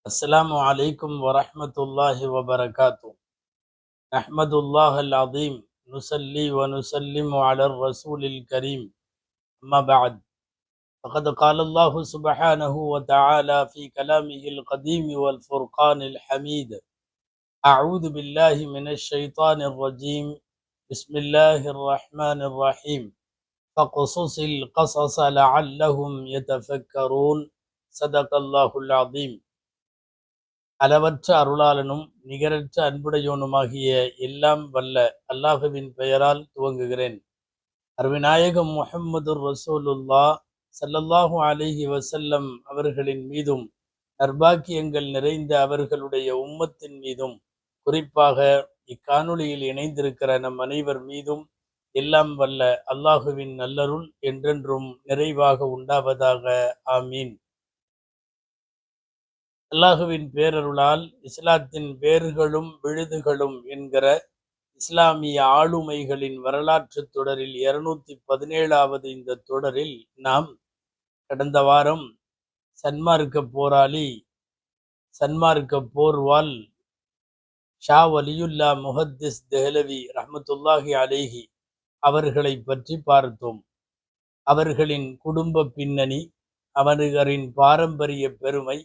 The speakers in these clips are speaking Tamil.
السلام عليكم ورحمة الله وبركاته. نحمد الله العظيم نصلي ونسلم على الرسول الكريم. أما بعد، فقد قال الله سبحانه وتعالى في كلامه القديم والفرقان الحميد: أعوذ بالله من الشيطان الرجيم. بسم الله الرحمن الرحيم. فقصص القصص لعلهم يتفكرون. صدق الله العظيم. அளவற்ற அருளாளனும் நிகரற்ற அன்புடையோனுமாகிய எல்லாம் வல்ல அல்லாஹுவின் பெயரால் துவங்குகிறேன். அருவிநாயகம் முஹம்மது ரசூலுல்லா ஸல்லல்லாஹு அலைஹி வஸல்லம் அவர்களின் மீதும் நற்பாக்கியங்கள் நிறைந்த அவர்களுடைய உம்மத்தின் மீதும் குறிப்பாக இக்காணொளியில் இணைந்திருக்கிற நம் அனைவர் மீதும் எல்லாம் வல்ல அல்லாஹுவின் நல்லருள் என்றென்றும் நிறைவாக உண்டாவதாக. ஆமீன். அல்லாஹுவின் பேரருளால் இஸ்லாத்தின் வேர்களும் விழுதுகளும் என்கிற இஸ்லாமிய ஆளுமைகளின் வரலாற்று தொடரில் 217வது இந்த தொடரில் நாம் கடந்த வாரம் சன்மார்க்க போராளி, சன்மார்க்க போர்வால் ஷா வலியுல்லா முஹத்திஸ் தெஹ்லவி ரஹ்மத்துல்லாஹி அலைஹி அவர்களை பற்றி பார்த்தோம். அவர்களின் குடும்ப பின்னணி, அவர்களின் பாரம்பரிய பெருமை,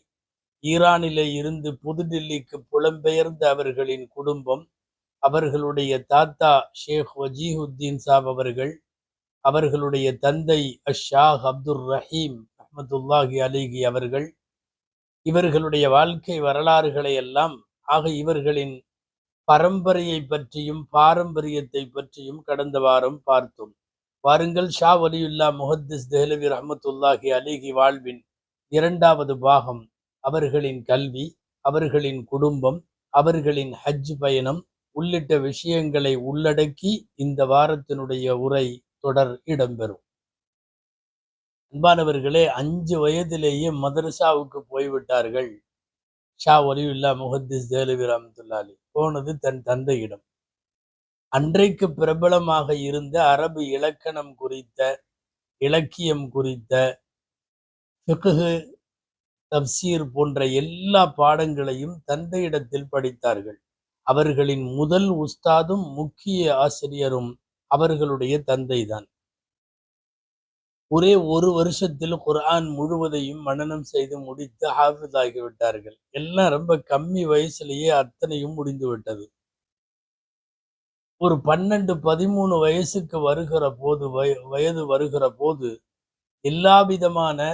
ஈரானிலே இருந்து புதுடில்லிக்கு புலம்பெயர்ந்த அவர்களின் குடும்பம், அவர்களுடைய தாத்தா ஷேக் வஜீஹுத்தீன் சாப் அவர்கள், அவர்களுடைய தந்தை அஷாக் அப்துர் ரஹீம் ரஹ்மத்துல்லாஹி அலைஹி அவர்கள், இவர்களுடைய வாழ்க்கை வரலாறுகளை எல்லாம் இவர்களின் பரம்பரையை பற்றியும் பாரம்பரியத்தை பற்றியும் கடந்த வாரம் பார்த்தோம். வாருங்கள், ஷா வலியுல்லா முஹத்திஸ் தெஹ்லவி ரஹ்மத்துல்லாஹி அலைஹி வாழ்வின் இரண்டாவது பாகம், அவர்களின் கல்வி, அவர்களின் குடும்பம், அவர்களின் ஹஜ் பயணம் உள்ளிட்ட விஷயங்களை உள்ளடக்கி இந்த வாரத்தினுடைய உரை தொடர் இடம்பெறும். அன்பானவர்களே, 5 வயதிலேயே மதரசாவுக்கு போய்விட்டார்கள் ஷா வலியுல்லா முஹத்திஸ் தெஹ்லவி ரஹ்மத்துல்லாஹி. போனது தன் தந்தையிடம். அன்றைக்கு பிரபலமாக இருந்த அரபு இலக்கணம் குறித்த, இலக்கியம் குறித்த, ஃபிக்ஹ், தப்சீர் போன்ற எல்லா பாடங்களையும் தந்தையிடத்தில் படித்தார்கள். அவர்களின் முதல் உஸ்தாதும் முக்கிய ஆசிரியரும் அவர்களுடைய தந்தைதான். ஒரே ஒரு வருஷத்தில் குர்ஆன் முழுவதையும் மனனம் செய்து முடித்து ஹாஃபிஸ் ஆகிவிட்டார்கள். எல்லாம் ரொம்ப கம்மி வயசுலேயே அத்தனையும் முடிந்து விட்டது. ஒரு 12-13 வயசுக்கு வருகிற போது வயது வருகிற போது எல்லா விதமான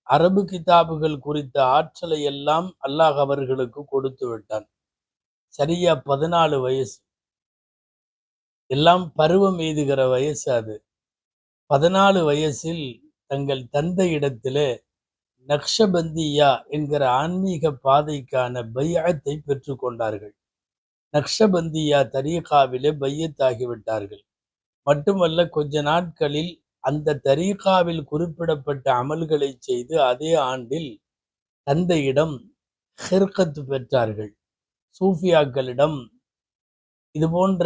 அரபு கிதாபுகள் குறித்த ஆற்றலை எல்லாம் அல்லாஹ் அவர்களுக்கு கொடுத்து விட்டான். சரியா 14 வயசு, எல்லாம் பருவம் எய்துகிற வயசு. அது 14 வயசில் தங்கள் தந்தையிடத்திலே நக்ஷபந்தியா என்கிற ஆன்மீக பாதைக்கான பைஅத்தை பெற்று கொண்டார்கள். நக்ஷபந்தியா தரீகாவிலே பையத்தாகிவிட்டார்கள். மட்டுமல்ல, கொஞ்ச நாட்களில் அந்த தரீகாவில் குறிப்பிடப்பட்ட அமல்களை செய்து அதே ஆண்டில் தந்தையிடம் ஹிர்கத் பெற்றார்கள். சூஃபியாக்களிடம், இது போன்ற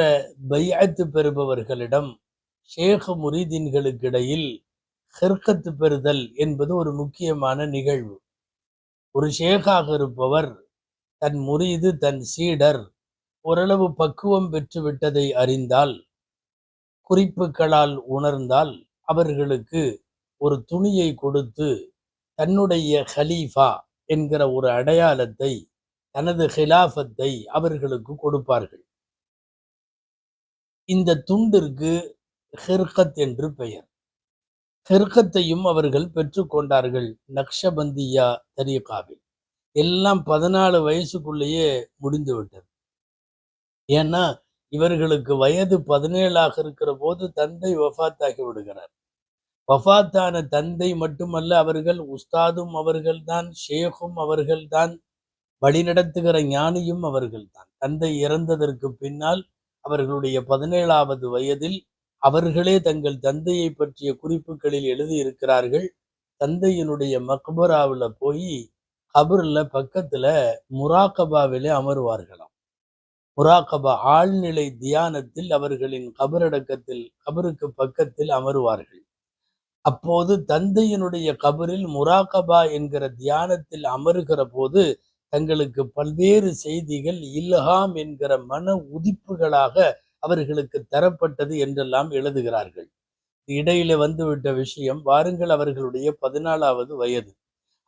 பைஅத்து பெறுபவர்களிடம், ஷேக் முரீதீன்களுக்கு இடையில் ஹிர்கத் பெறுதல் என்பது ஒரு முக்கியமான நிகழ்வு. ஒரு ஷேகாக இருப்பவர் தன் முரீது, தன் சீடர் ஓரளவு பக்குவம் பெற்று விட்டதை அறிந்தால், குறிப்புகளால் உணர்ந்தால், அவர்களுக்கு ஒரு துணியை கொடுத்து தன்னுடைய ஹலீஃபா என்கிற ஒரு அடையாளத்தை, தனது ஹிலாஃபத்தை அவர்களுக்கு கொடுப்பார்கள். இந்த துண்டிற்கு ஹிர்கத் என்று பெயர். ஹிர்கத்தையும் அவர்கள் பெற்றுக்கொண்டார்கள் நக்ஷபந்தியா தரீகாவில். எல்லாம் 14 வயசுக்குள்ளேயே முடிந்து விட்டது. ஏன்னா இவர்களுக்கு வயது 17 இருக்கிற போது தந்தை வஃபாத்தாகி விடுகிறார். வஃபாத்தான தந்தை மட்டுமல்ல, அவர்கள் உஸ்தாதும் அவர்கள்தான், ஷேகும் அவர்கள்தான், வழிநடத்துகிற ஞானியும் அவர்கள்தான். தந்தை இறந்ததற்கு பின்னால் அவர்களுடைய 17வது வயதில் அவர்களே தங்கள் தந்தையை பற்றிய குறிப்புகளில் எழுதியிருக்கிறார்கள். தந்தையினுடைய மக்பராவில் போய் கபர்ல பக்கத்துல முராகபாவிலே அமருவார்களாம். முராகபா, ஆழ்நிலை தியானத்தில் அவர்களின் கபரடக்கத்தில், கபருக்கு பக்கத்தில் அமருவார்கள். அப்போது தந்தையினுடைய கபரில் முராகபா என்கிற தியானத்தில் அமருகிற போது தங்களுக்கு பல்வேறு செய்திகள் இல்ஹாம் என்கிற மன உதிப்புகளாக அவர்களுக்கு தரப்பட்டது என்றெல்லாம் எழுதுகிறார்கள். இடையில வந்துவிட்ட விஷயம், வாருங்கள் அவர்களுடைய 14வது வயது.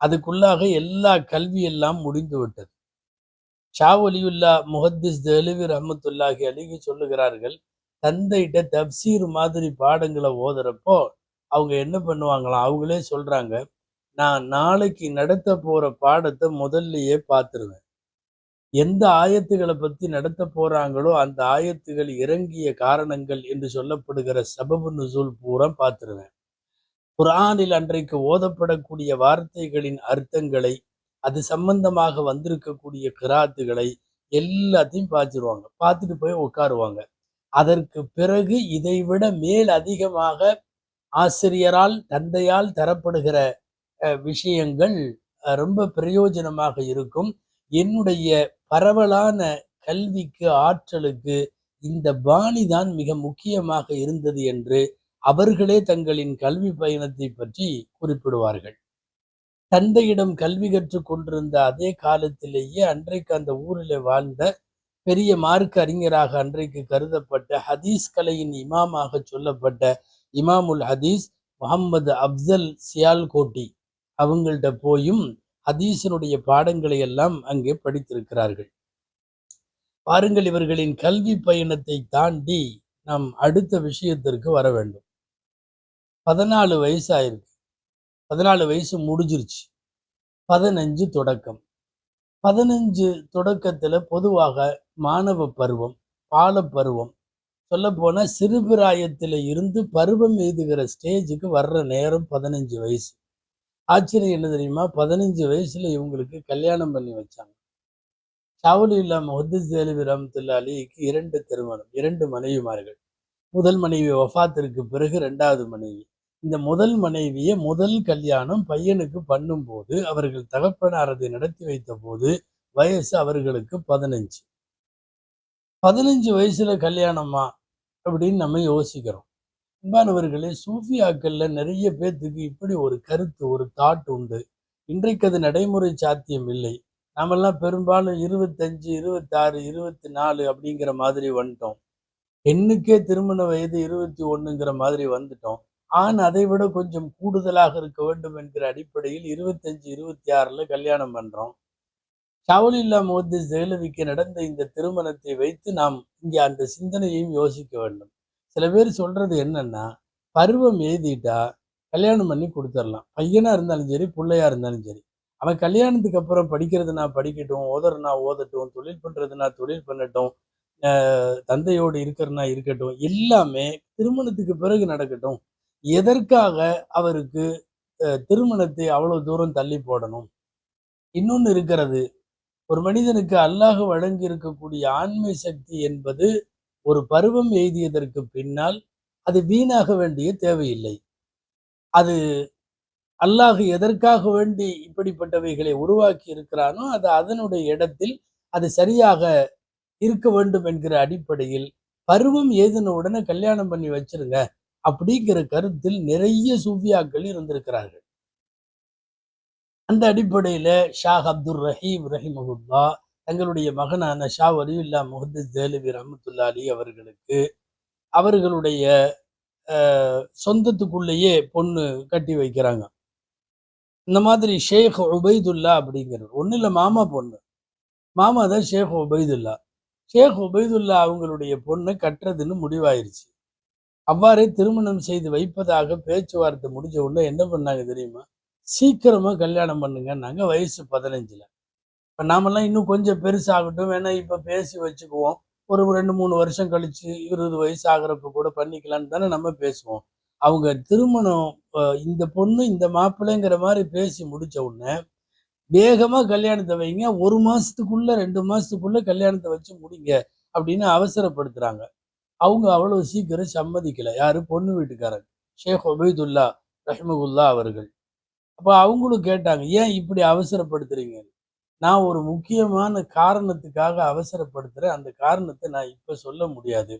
அதுக்குள்ளாக எல்லா கல்வி எல்லாம் முடிந்து விட்டது. ஷா ஒலியுல்லா முஹத்திஸ் தெஹ்லவி ரஹ்மத்துல்லாஹி அலைஹி சொல்லுகிறார்கள், தந்தைகிட்ட தப்சீர் மாதிரி பாடங்களை ஓதுறப்போ அவங்க என்ன பண்ணுவாங்களாம், அவங்களே சொல்றாங்க, நான் நாளைக்கு நடத்த போற பாடத்தை முதல்லயே பார்த்துருவேன். எந்த ஆயத்துகளை பத்தி நடத்த போறாங்களோ அந்த ஆயத்துகள் இறங்கிய காரணங்கள் என்று சொல்லப்படுகிற சபபு நுசூல் பூரா பார்த்துருவேன். குர்ஆனில் அன்றைக்கு ஓதப்படக்கூடிய வார்த்தைகளின் அர்த்தங்களை, அது சம்பந்தமாக வந்திருக்கக்கூடிய கிராத்துகளை எல்லாத்தையும் பார்த்துருவாங்க. பார்த்துட்டு போய் உட்காருவாங்க. அதற்கு பிறகு இதைவிட மேல் அதிகமாக ஆசிரியரால், தந்தையால் தரப்படுகிற விஷயங்கள் ரொம்ப பிரயோஜனமாக இருக்கும். என்னுடைய பரவலான கல்விக்கு, ஆற்றலுக்கு இந்த பாணி தான் மிக முக்கியமாக இருந்தது என்று அவர்களே தங்களின் கல்வி பயணத்தை பற்றி குறிப்பிடுவார்கள். தந்தையிடம் கல்வி கற்றுக் கொண்டிருந்த அதே காலத்திலேயே அன்றைக்கு அந்த ஊரில் வாழ்ந்த பெரிய மார்க்க அறிஞராக அன்றைக்கு கருதப்பட்ட ஹதீஸ் கலையின் இமாமாக சொல்லப்பட்ட இமாமுல் ஹதீஸ் முகம்மது அப்சல் சியால்கோட்டி அவங்கள்ட்ட போயும் ஹதீஸினுடைய பாடங்களை எல்லாம் அங்கே படித்திருக்கிறார்கள். பாருங்கள், இவர்களின் கல்வி பயணத்தை தாண்டி நாம் அடுத்த விஷயத்திற்கு வர வேண்டும். 14 வயசு ஆயிருக்கு. 14 வயசு முடிஞ்சிருச்சு. 15 தொடக்கம். 15 தொடக்கத்துல பொதுவாக மாணவ பருவம், பால பருவம், சொல்ல போனா சிறுபிராயத்தில இருந்து பருவம் எய்துகிற ஸ்டேஜுக்கு வர்ற நேரம் 15 வயசு. ஆச்சரியம் என்ன தெரியுமா? 15 வயசுல இவங்களுக்கு கல்யாணம் பண்ணி வச்சாங்க. ஷாவுலில்லா முஹத்திஸ் தெஹ்லவி ரஹ்மத்துல்லாஹி அலைஹிக்கு 2 திருமணம், 2 மனைவிமார்கள். முதல் மனைவி வஃபாத்திற்கு பிறகு 2வது மனைவி. இந்த முதல் மனைவியை முதல் கல்யாணம் பையனுக்கு பண்ணும்போது அவர்கள் தகப்பனார் அதை நடத்தி வைத்த போது வயசு அவர்களுக்கு 15. 15 வயசுல கல்யாணமா அப்படின்னு நம்ம யோசிக்கிறோம். அன்பானவர்களே, சூஃபியாக்கள்ல நிறைய பேர்த்துக்கு இப்படி ஒரு கருத்து, ஒரு தாட் உண்டு. இன்றைக்கு அது நடைமுறை சாத்தியம் இல்லை. நாமெல்லாம் பெரும்பாலும் 25, 26, 24 அப்படிங்கிற மாதிரி வந்துட்டோம். பெண்ணுக்கே திருமண வயது 21ங்கிற மாதிரி வந்துட்டோம். ஆண் அதை விட கொஞ்சம் கூடுதலாக இருக்க வேண்டும் என்கிற அடிப்படையில் 25, 26ல கல்யாணம் பண்றோம். ஷாவுலில்லா முஹத்திஸ் தெஹ்லவிக்கு நடந்த இந்த திருமணத்தை வைத்து நாம் இங்கே அந்த சிந்தனையையும் யோசிக்க வேண்டும். சில பேர் சொல்றது என்னன்னா, பருவம் எய்திட்டா கல்யாணம் பண்ணி கொடுத்துடலாம். பையனா இருந்தாலும் சரி, பிள்ளையா இருந்தாலும் சரி. அவன் கல்யாணத்துக்கு அப்புறம் படிக்கிறதுனா படிக்கட்டும், ஓதுறதுனா ஓதட்டும், தொழில் பண்றதுனா தொழில் பண்ணட்டும், தந்தையோடு இருக்கிறனா இருக்கட்டும், எல்லாமே திருமணத்துக்கு பிறகு நடக்கட்டும். எதற்காக அவருக்கு திருமணத்தை அவ்வளவு தூரம் தள்ளி போடணும்? இன்னொன்னு இருக்கிறது. ஒரு மனிதனுக்கு அல்லாஹ் வழங்கி இருக்கக்கூடிய ஆண்மை சக்தி என்பது ஒரு பருவம் எய்தியதற்கு பின்னால் அது வீணாக வேண்டிய தேவையில்லை. அது அல்லாஹ் எதற்காக வேண்டி இப்படிப்பட்டவைகளை உருவாக்கி இருக்கிறானோ அது அதனுடைய இடத்தில் அது சரியாக இருக்க வேண்டும் என்கிற அடிப்படையில் பருவம் ஏதின உடனே கல்யாணம் பண்ணி வச்சிருங்க அப்படிங்கிற கருத்தில் நிறைய சூஃபியாக்கள் இருந்திருக்கிறார்கள். அந்த அடிப்படையில ஷாஹ் அப்துல் ரஹீம் ரஹிமஹுல்லா தங்களுடைய மகனான ஷா வலியுல்லா முஹத்திஸ் தெஹ்லவி ரஹ்மத்துல்லாஹி அவர்களுக்கு அவர்களுடைய சொந்தத்துக்குள்ளேயே பொண்ணு கட்டி வைக்கிறாங்க. இந்த மாதிரி ஷேக் உபைதுல்லா அப்படிங்கிறது ஒன்றும் இல்லை, மாமா பொண்ணு. மாமா தான் ஷேக் உபைதுல்லா. ஷேக் உபைதுல்லா அவங்களுடைய பொண்ணு கட்டுறதுன்னு முடிவாயிருச்சு. அவ்வாறே திருமணம் செய்து வைப்பதாக பேச்சுவார்த்தை முடிஞ்ச உடனே என்ன பண்ணாங்க தெரியுமா? சீக்கிரமா கல்யாணம் பண்ணுங்கன்னாங்க. வயசு 15ல. இப்போ நாமெல்லாம் இன்னும் கொஞ்சம் பெருசாகட்டும் வேணா இப்போ பேசி வச்சுக்குவோம், ஒரு 2-3 வருஷம் கழிச்சு 20 வயசு ஆகிறப்ப கூட பண்ணிக்கலான்னு தானே நம்ம பேசுவோம். அவங்க திருமணம் இந்த பொண்ணு இந்த மாப்பிள்ளைங்கிற மாதிரி பேசி முடிச்ச உடனே வேகமா கல்யாணத்தை வைங்க, 1 மாசத்துக்குள்ள 2 மாசத்துக்குள்ள கல்யாணத்தை வச்சு முடிங்க அப்படின்னு அவசரப்படுத்துறாங்க. அவங்க அவ்வளவு சீக்கிரம் சம்மதிக்கல. யாரு? பொண்ணு வீட்டுக்காரங்க, ஷேக் உபைதுல்லா ரஹ்மகுல்லா அவர்கள். அப்ப அவங்களும் கேட்டாங்க, ஏன் இப்படி அவசரப்படுத்துறீங்க? நான் ஒரு முக்கியமான காரணத்துக்காக அவசரப்படுத்துறேன். அந்த காரணத்தை நான் இப்ப சொல்ல முடியாது.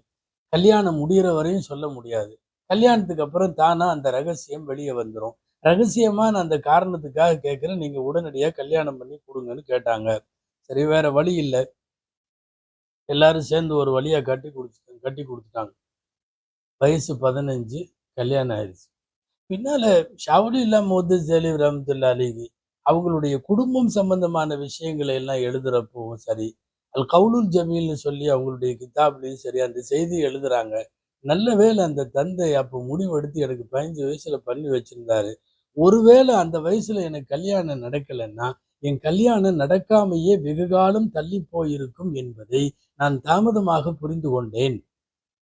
கல்யாணம் முடியிற வரையும் சொல்ல முடியாது. கல்யாணத்துக்கு அப்புறம் தானா அந்த ரகசியம் வெளியே வந்துரும். ரகசியமா நான் அந்த காரணத்துக்காக கேட்கிறேன், நீங்க உடனடியா கல்யாணம் பண்ணி குடுங்கன்னு கேட்டாங்க. சரி வேற வழி இல்ல. எல்லாரும் சேர்ந்து ஒரு வழியா கட்டி குடுத்துட்டாங்க. வயசு 15, கல்யாணம் ஆயிருச்சு. பின்னால ஷவுலில்லா முஹத்தஸ் ஜலீல் ரஹ்மத்துல்லாஹி அலைஹி அவங்களுடைய குடும்பம் சம்பந்தமான விஷயங்களை எல்லாம் எழுதுறப்பவும் சரி, அல் கவுலுல் ஜமீல்னு சொல்லி அவங்களுடைய கிதாப்லயும் சரி அந்த செய்தி எழுதுறாங்க. நல்ல வேளை அந்த தந்தை அப்போ முடிவெடுத்து எனக்கு 15 வயசுல பண்ணி வச்சிருந்தாரு. ஒருவேளை அந்த வயசுல எனக்கு கல்யாணம் நடக்கலைன்னா, என் கல்யாணம் நடக்காமையே வெகுகாலம் தள்ளி போயிருக்கும் என்பதை நான் தாமதமாக புரிந்து கொண்டேன்.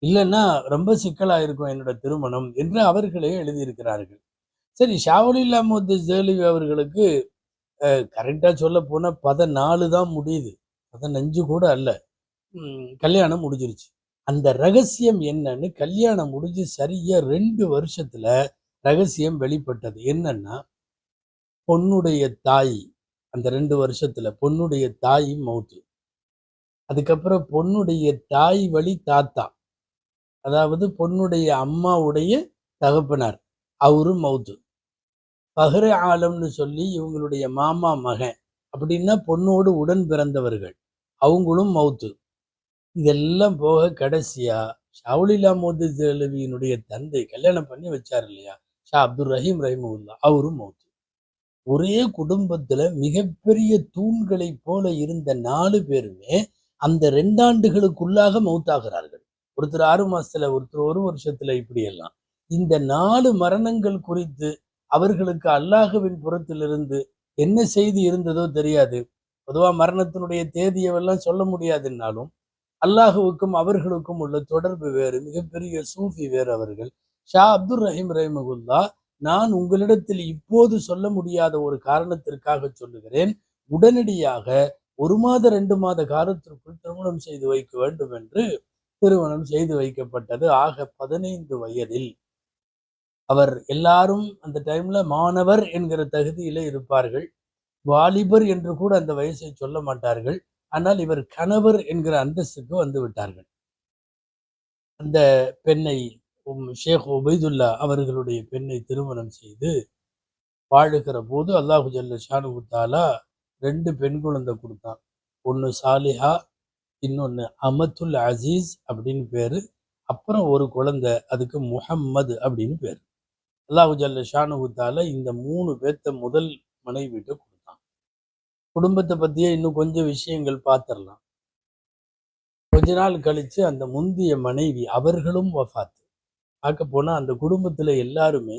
இல்லன்னா ரொம்ப சிக்கலா இருக்கும் என்னோட திருமணம் என்று அவர்களே எழுதியிருக்கிறார்கள். சரி ஷாவுலில் அஹமது ஜேலிவி அவர்களுக்கு கரெக்டா சொல்லப்போனா 14 தான் முடியுது. 15 கூட அல்ல. கல்யாணம் முடிஞ்சிருச்சு. அந்த ரகசியம் என்னன்னு கல்யாணம் முடிஞ்சு சரியா 2 வருஷத்துல ரகசியம் வெளிப்பட்டது. என்னன்னா, பொண்ணுடைய தாய் அந்த 2 வருஷத்துல பொண்ணுடைய தாய் மவுத்து. அதுக்கப்புறம் பொண்ணுடைய தாய் வழி தாத்தா. அதாவது பொண்ணுடைய அம்மாவுடைய தகப்பனார். அவரும் மவுத்து. பஹ்ரே ஆலம்னு சொல்லி இவங்களுடைய மாமா மகன். அப்படின்னா பொண்ணோடு உடன் பிறந்தவர்கள். அவங்களும் மவுத்து. இதெல்லாம் போக கடைசியா ஷவுலில்லா முஹத்தஸ் தெஹ்லவியினுடைய தந்தை கல்யாணம் பண்ணி வச்சார் இல்லையா? ஷா அப்துல் ரஹீம் ரஹிமஹுல்லா அவரும் மவுத்து. ஒரே குடும்பத்துல மிகப்பெரிய தூண்களைப் போல இருந்த 4 பேருமே அந்த 2 ஆண்டுகளுக்குள்ளாக மவுத்தாகிறார்கள். ஒருத்தர் 6 மாசத்துல, ஒருத்தர் 1 வருஷத்துல இப்படியெல்லாம். இந்த 4 மரணங்கள் குறித்து அவர்களுக்கு அல்லாஹ்வின் புறத்திலிருந்து என்ன செய்தி இருந்ததோ தெரியாது. பொதுவா மரணத்தினுடைய தேதியெல்லாம் சொல்ல முடியாதுன்னாலும், அல்லாஹுவுக்கும் அவர்களுக்கும் உள்ள தொடர்பு வேறு. மிகப்பெரிய சூஃபி வேறு அவர்கள். ஷா அப்துல் ரஹீம் ரஹிமஹுல்லா, நான் உங்களிடத்தில் இப்போது சொல்ல முடியாத ஒரு காரணத்திற்காக சொல்லுகிறேன். உடனடியாக 1 மாத 2 மாத காலத்திற்குள் திருமணம் செய்து வைக்க வேண்டும் என்று திருமணம் செய்து வைக்கப்பட்டது. ஆக 15 வயதில் அவர் எல்லாரும் அந்த டைம்ல மாணவர் என்கிற தகுதியில இருப்பார்கள். வாலிபர் என்று கூட அந்த வயசை சொல்ல மாட்டார்கள். ஆனால் இவர் கணவர் என்கிற அந்தஸ்துக்கு வந்து விட்டார்கள். அந்த பெண்ணை ஷேக் உபைதுல்லா அவர்களுடைய பெண்ணை திருமணம் செய்து வாழுகிற போது அல்லாஹு ஜல்ல ஷானுஹு தஆலா 2 பெண் குழந்தை கொடுத்தான். ஒண்ணு சாலிஹா, இன்னொன்னு அமத்துல் அசீஸ் அப்படின்னு பேரு. அப்புறம் ஒரு குழந்தை அதுக்கு முஹம்மது அப்படின்னு பேரு. அல்லாஹு ஜல்ல ஷானுஹு தஆலா இந்த 3 பேத்த முதல் மனைவிட்ட கொடுத்தான். குடும்பத்தை பத்தியே இன்னும் கொஞ்சம் விஷயங்கள் பார்த்திடலாம். கொஞ்ச நாள் கழிச்சு அந்த முந்திய மனைவி அவர்களும் வஃபாத். பார்க்க போனா அந்த குடும்பத்துல எல்லாருமே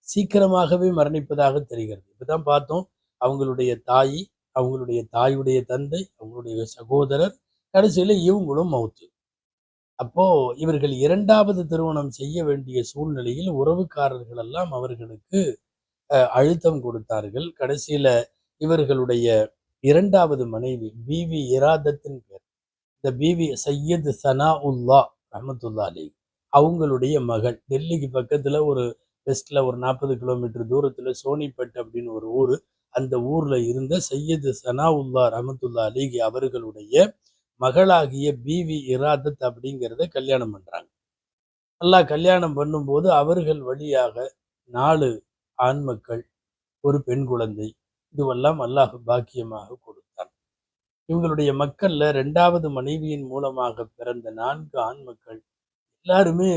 சீக்கிரமாகவே மரணிப்பதாக தெரிகிறது. இப்பதான் பார்த்தோம். அவங்களுடைய தாய், அவங்களுடைய தாயுடைய தந்தை, அவங்களுடைய சகோதரர், கடைசியில இவங்களும் மவுத்து. அப்போ இவர்கள் 2வது திருமணம் செய்ய வேண்டிய சூழ்நிலையில் உறவுக்காரர்கள் எல்லாம் அவர்களுக்கு அழுத்தம் கொடுத்தார்கள். கடைசியில இவர்களுடைய 2வது மனைவி பிவி இராதத்தின் பேர். இந்த பிவி சையத் சனாஉல்லா ரஹ்மத்துல்லாஹி அலைஹி அவங்களுடைய மகள். டெல்லிக்கு பக்கத்துல ஒரு வெஸ்ட்ல ஒரு 40 கிலோமீட்டர் தூரத்துல சோனிபட் அப்படின்னு ஒரு ஊரு. அந்த ஊர்ல இருந்த சையது சனாவுல்லா ரஹ்மத்துல்லாஹி அலைஹி அவர்களுடைய மகளாகிய பிவி இராதத் அப்படிங்கிறத கல்யாணம் பண்றாங்க. அல்லாஹ் கல்யாணம் பண்ணும்போது அவர்கள் வழியாக 4 ஆண் மக்கள், ஒரு பெண் குழந்தை. இதுவெல்லாம் அல்லாஹ் பாக்கியமாக கொடுத்தான். இவங்களுடைய மக்கள்ல 2வது மனைவியின் மூலமாக பிறந்த 4 ஆண் மக்கள் எல்லாருமே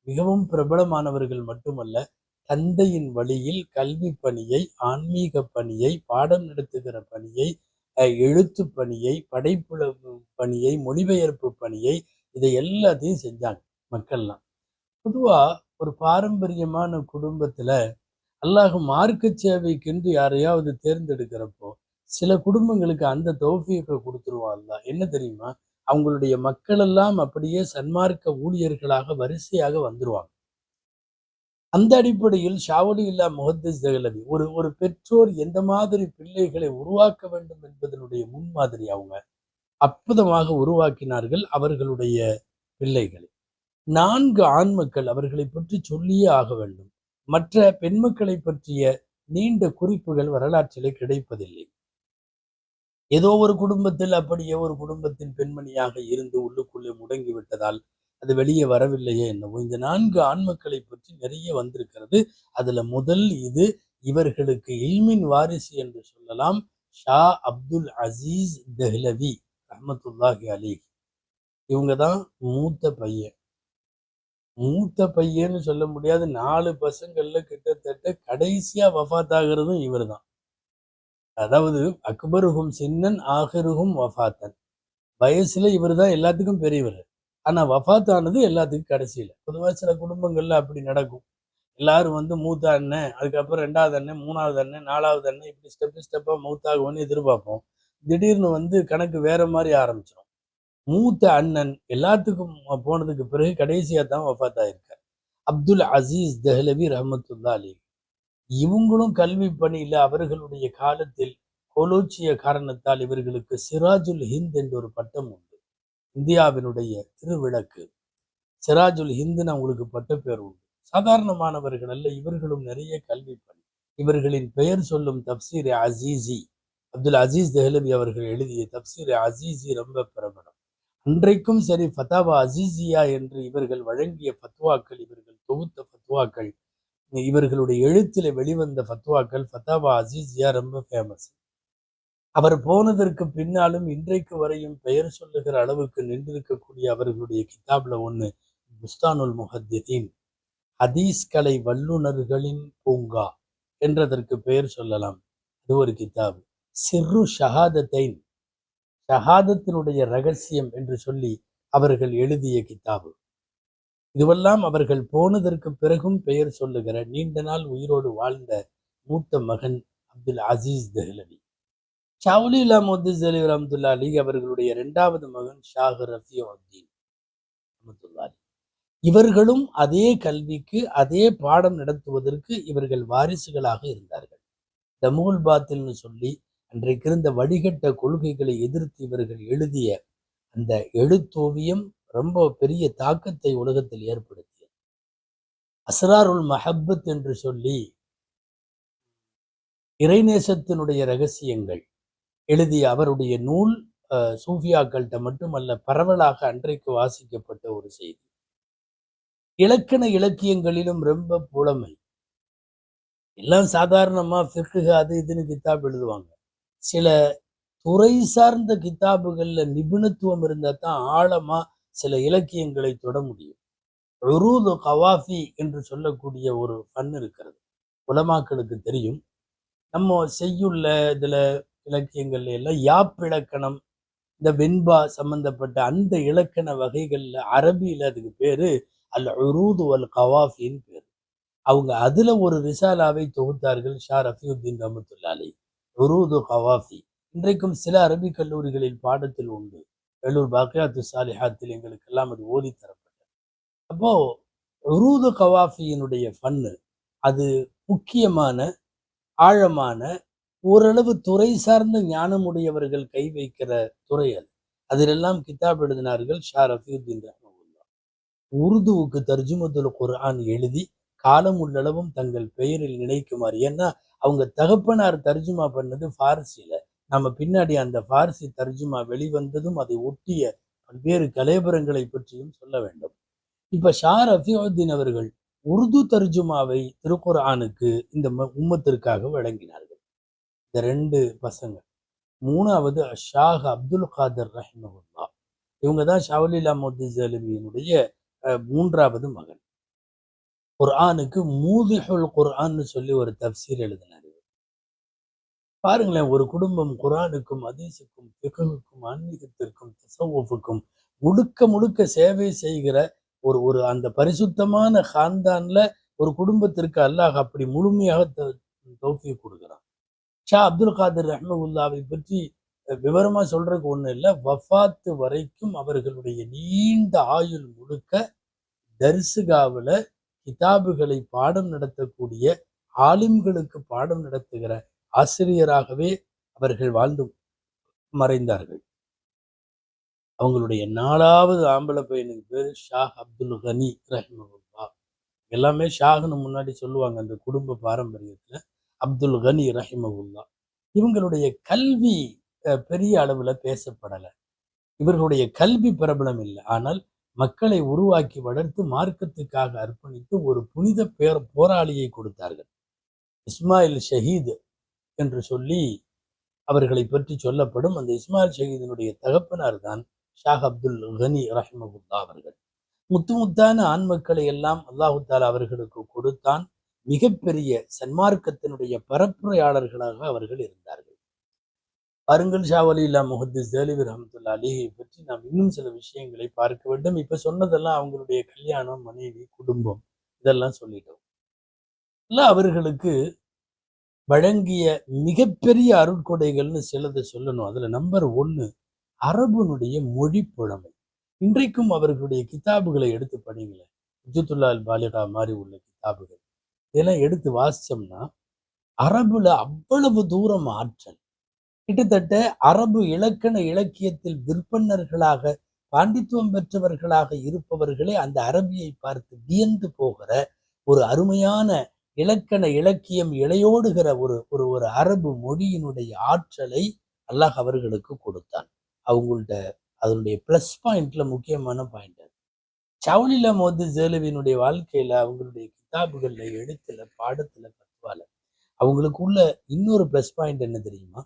மிகவும் பிரபலமானவர்கள் மட்டுமல்ல, தந்தையின் வழியில் கல்வி பணியை, ஆன்மீக பணியை, பாடம் நடத்துகிற பணியை, எழுத்து பணியை, படைப்புல பணியை, மொழிபெயர்ப்பு பணியை, இதை எல்லாத்தையும் செஞ்சாங்க மக்கள்லாம். பொதுவா ஒரு பாரம்பரியமான குடும்பத்துல அல்லாஹ் மார்க்க சேவைக்கென்று யாரையாவது தேர்ந்தெடுக்கிறப்போ, சில குடும்பங்களுக்கு அந்த தௌஃபீக குடுத்துருவான் அல்லாஹ். என்ன தெரியுமா? அவங்களுடைய மக்கள் எல்லாம் அப்படியே சன்மார்க்க ஊழியர்களாக வரிசையாக வந்துருவாங்க. அந்த அடிப்படையில் ஷாவுலில்லா முஹத்தஸ் தெஹ்லவி ஒரு ஒரு பெற்றோர் எந்த மாதிரி பிள்ளைகளை உருவாக்க வேண்டும் என்பதனுடைய முன்மாதிரி அவங்க அற்புதமாக உருவாக்கினார்கள் அவர்களுடைய பிள்ளைகளை. 4 ஆண் மக்கள் அவர்களை பற்றி சொல்லியே ஆக வேண்டும். மற்ற பெண் மக்களை பற்றிய நீண்ட குறிப்புகள் வரலாற்றிலே கிடைப்பதில்லை. ஏதோ ஒரு குடும்பத்தில் அப்படியே ஒரு குடும்பத்தின் பெண்மணியாக இருந்து உள்ளுக்குள்ளே முடங்கி விட்டதால் அது வெளியே வரவில்லையே என்னவோ. இந்த 4 ஆண் மக்களை பற்றி நிறைய வந்திருக்கிறது. அதுல முதல் இது இவர்களுக்கு இல்மின் வாரிசு என்று சொல்லலாம் ஷா அப்துல் அசீஸ் தெஹ்லவி ரஹ்மத்துல்லாஹி அலைஹி. இவங்க தான் மூத்த பையன். மூத்த பையன்னு சொல்ல முடியாது, 4 பசங்கள்ல கிட்டத்தட்ட கடைசியா வஃபாத் ஆகிறதும் இவர் தான். அதாவது அக்பருஹும் சின்னன் ஆகிருஹும் வஃபாத்தன். வயசுல இவர் தான் எல்லாத்துக்கும் பெரியவர். ஆனா வஃபாத் ஆனது எல்லாத்துக்கும் கடைசியில. பொதுவா சில குடும்பங்கள்ல அப்படி நடக்கும். எல்லாரும் வந்து மூத்த அண்ணன், அதுக்கப்புறம் 2வது அண்ணன், 3வது அண்ணன், 4வது அண்ணன், இப்படி ஸ்டெப்பா மௌத்தாகும்னு எதிர்பார்ப்போம். திடீர்னு வந்து கணக்கு வேற மாதிரி ஆரம்பிச்சிடும். மூத்த அண்ணன் எல்லாத்துக்கும் போனதுக்கு பிறகு கடைசியா தான் வஃபாத் ஆயிருக்கார். அப்துல் அசீஸ் தெஹ்லவி ரஹ்மத்துல்லாஹி அலைஹி. இவங்களும் கல்வி பணியில அவர்களுடைய காலத்தில் கோலோச்சிய காரணத்தால் இவர்களுக்கு சிராஜுல் ஹிந்த் என்ற ஒரு பட்டம் உண்டு. இந்தியாவினுடைய திருவிளக்கு. சிராஜுல் ஹிந்துன்னு அவங்களுக்கு பட்டப்பேர் உண்டு. சாதாரணமானவர்கள் அல்ல, இவர்களும் நிறைய கல்வி பணி. இவர்களின் பெயர் சொல்லும் தப்சீர் அசீசி, அப்துல் அசீஸ் தெஹ்லவி அவர்கள் எழுதிய தப்சீர் அசீசி ரொம்ப பிரபலம். அன்றைக்கும் சரி, ஃபத்தாவா அசீசியா என்று இவர்கள் வழங்கிய ஃபத்வாக்கள், இவர்கள் தொகுத்த ஃபத்வாக்கள், இவர்களுடைய எழுத்தில் வெளிவந்த ஃபத்வாக்கள் ஃபத்தாவா அசீசியா ரொம்ப ஃபேமஸ். அவர் போனதற்கு பின்னாலும் இன்றைக்கு வரையும் பெயர் சொல்லுகிற அளவுக்கு நின்றிருக்கக்கூடிய அவர்களுடைய கிதாப்ல ஒண்ணு புஸ்தானுல் முஹத்திதீன், ஹதீஸ் கலை வல்லுநர்களின் பூங்கா என்றதற்கு பெயர் சொல்லலாம். அது ஒரு கிதாப். சிர்ரு ஷஹாதத்தைன், ஷஹாதத்தினுடைய ரகசியம் என்று சொல்லி அவர்கள் எழுதிய கிதாபு. இதுவெல்லாம் அவர்கள் போனதற்கு பிறகும் பெயர் சொல்லுகிற நீண்ட நாள் உயிரோடு வாழ்ந்த மூத்த மகன் அப்துல் அசீஸ் தெஹ்லவி. ஷாவுலி முஹத்திஸ் அலி ரஹ்மத்துல்லாஹி அலைஹி அவர்களுடைய 2வது மகன் ஷாஹ் ரஃபியுத்தீன் ரஹ்மத்துல்லாஹி. இவர்களும் அதே கல்விக்கு அதே பாடம் நடத்துவதற்கு இவர்கள் வாரிசுகளாக இருந்தார்கள். தமுல் பாத்தில்னு சொல்லி அன்றைக்கு இருந்த வடிகட்ட கொள்கைகளை எதிர்த்து இவர்கள் எழுதிய அந்த எழுத்தோவியம் ரொம்ப பெரிய தாக்கத்தை உலகத்தில் ஏற்படுத்தியது. அஸ்ராருல் மஹப்பத் என்று சொல்லி இறைநேசத்தினுடைய ரகசியங்கள் எழுதிய அவருடைய நூல் சூஃபியாக்கள்கிட்ட மட்டுமல்ல, பரவலாக அன்றைக்கு வாசிக்கப்பட்ட ஒரு செய்தி. இலக்கண இலக்கியங்களிலும் ரொம்ப புலமை. எல்லாம் சாதாரணமா ஃபிக்ஹ் அது இதுன்னு கிதாப் எழுதுவாங்க. சில துறை சார்ந்த கிதாபுகள்ல நிபுணத்துவம் இருந்தா தான் ஆழமா சில இலக்கியங்களை தொட முடியும். உரூது கவாஃபி என்று சொல்லக்கூடிய ஒரு ஃபன் இருக்கிறது. உலமாக்களுக்கு தெரியும். நம்ம செய்யுள்ள இதுல இலக்கியங்கள்ல எல்லாம் யாப்பிலக்கணம், இந்த வெண்பா சம்பந்தப்பட்ட அந்த இலக்கண வகைகள்ல அரபியில அதுக்கு பேரு அல் உரூது வல் கவாஃபின்னு பேரு. அவங்க அதுல ஒரு ரிசாலாவை தொகுத்தார்கள் ஷா ரஃபியுத்தீன் ரஹ்மத்துல்லாஹி அலைஹி. உரூது கவாஃபி இன்றைக்கும் சில அரபிக் கல்லூரிகளில் பாடத்தில் உண்டு. வேலூர் பாக்கியாத்து சாலிஹாத்தில் எங்களுக்கெல்லாம் அது ஓதி தரப்பட்டது. அப்போ உரூது கவாஃபியினுடைய ஃபன்னு அது முக்கியமான, ஆழமான, ஓரளவு துறை சார்ந்த ஞானமுடையவர்கள் கை வைக்கிற துறை அது. அதிலெல்லாம் கிதாப் எழுதினார்கள் ஷா ரஃபியுத்தீன் ரஹ்மத்துல்லாஹி. உருதுவுக்கு தர்ஜுமத்துல் குர்ஆன் எழுதி காலம் உள்ளளவும் தங்கள் பெயரில் நினைக்குமாறு. ஏன்னா அவங்க தகப்பனார் தர்ஜுமா பண்ணது ஃபார்சியில. நம்ம பின்னாடி அந்த ஃபார்சி தர்ஜுமா வெளிவந்ததும் அதை ஒட்டிய பல்வேறு கலேபரங்களை பற்றியும் சொல்ல வேண்டும். இப்ப ஷா ரஃபியுத்தீன் அவர்கள் உருது தர்ஜுமாவை திருக்குர்ஆனுக்கு இந்த உம்மத்திற்காக வழங்கினார்கள். இந்த 2 பசங்க. 3வது ஷாஹ் அப்துல் காதர் ரஹிமஹுல்லாஹ். இவங்க தான் ஷாவுலி முஹத்திஸ் அலிவியினுடைய 3வது மகன். குர்ஆனுக்கு மூதிஹுல் குர்ஆன்னு சொல்லி ஒரு தப்சீர் எழுதினார். பாருங்களேன், ஒரு குடும்பம் குர்ஆனுக்கும் ஹதீஸுக்கும் ஃபிக்ஹுக்கும் ஆன்மீகத்திற்கும் தஸவ்வுஃபுக்கும் முழுக்க முழுக்க சேவை செய்கிற ஒரு ஒரு அந்த பரிசுத்தமான ஹான்தான்ல ஒரு குடும்பத்திற்கு அல்லாஹ் அப்படி முழுமையாக தௌஃபீக் கொடுக்கிறான். ஷா அப்துல் காதர் ரஹ்மத்துல்லாஹி பற்றி விவரமா சொல்றதுக்கு ஒண்ணு இல்லை. வஃபாத்து வரைக்கும் அவர்களுடைய நீண்ட ஆயுள் முழுக்க தர்சுகாவுல கிதாபுகளை பாடம் நடத்தக்கூடிய, ஆலிம்களுக்கு பாடம் நடத்துகிற ஆசிரியராகவே அவர்கள் வாழ்ந்து மறைந்தார்கள். அவங்களுடைய 4வது ஆம்பளை பையனுக்கு பேர் ஷாஹ் அப்துல் கனி ரஹிமஹுல்லாஹ். எல்லாமே ஷாஹ்னு முன்னாடி சொல்லுவாங்க அந்த குடும்ப பாரம்பரியத்துல. அப்துல் கனி ரஹிமஹுல்லாஹ். இவங்களுடைய கல்வி பெரிய அளவுல பேசப்படலை. இவர்களுடைய கல்வி பிரபலம் இல்லை. ஆனால் மக்களை உருவாக்கி வளர்த்து மார்க்கத்துக்காக அர்ப்பணித்து ஒரு புனித போராளியை கொடுத்தார்கள். இஸ்மாயில் ஷஹீத் என்று சொல்லி அவர்களை பற்றி சொல்லப்படும். அந்த இஸ்மாயில் ஷஹீதினுடைய தகப்பனார் தான் ஷாஹ் அப்துல் கனி ரஹிமகுல்லா அவர்கள். முத்து முத்தான ஆண் மக்களை எல்லாம் அல்லாஹு தாலா அவர்களுக்கு கொடுத்தான். மிகப்பெரிய சன்மார்க்கத்தினுடைய பரப்புரையாளர்களாக அவர்கள் இருந்தார்கள். பாருங்கள், ஷா வலியுல்லா முஹத்திஸ் தேலவி ரஹ்மத்துல்லாஹி அலைஹி பற்றி நாம் இன்னும் சில விஷயங்களை பார்க்க வேண்டும். இப்ப சொன்னதெல்லாம் அவங்களுடைய கல்யாணம், மனைவி, குடும்பம், இதெல்லாம் சொல்லிட்டோம். அவர்களுக்கு வழங்கிய மிகப்பெரிய அருட்கொடைகள்னு சிலதை சொல்லணும். அதுல நம்பர் 1 அரபுனுடைய மொழி புலமை. இன்றைக்கும் அவர்களுடைய கிதாபுகளை எடுத்து படிங்களேன். ஹுஜ்ஜத்துல்லா அல் பாலிகா மாதிரி உள்ள கிதாபுகள் இதெல்லாம் எடுத்து வாசிச்சோம்னா அரபுல அவ்வளவு தூரம் ஆற்றல். கிட்டத்தட்ட அரபு இலக்கண இலக்கியத்தில் விற்பன்னர்களாக பாண்டித்துவம் பெற்றவர்களாக இருப்பவர்களே அந்த அரபியை பார்த்து வியந்து போகிற ஒரு அருமையான இலக்கண இலக்கியம் இழையோடுகிற ஒரு ஒரு ஒரு அரபு மொழியினுடைய ஆற்றலை அல்லாஹ் அவர்களுக்கு கொடுத்தான். அவங்கள்ட்ட அதனுடைய பிளஸ் பாயிண்ட்ல முக்கியமான பாயிண்ட் அது. ஷவுலில்லா முஹத்திஸ் தேலவியினுடைய வாழ்க்கையில, அவங்களுடைய கிதாபுகள்ல, எழுத்துல, பாடத்துல, பத்வால அவங்களுக்கு உள்ள இன்னொரு பிளஸ் பாயிண்ட் என்ன தெரியுமா?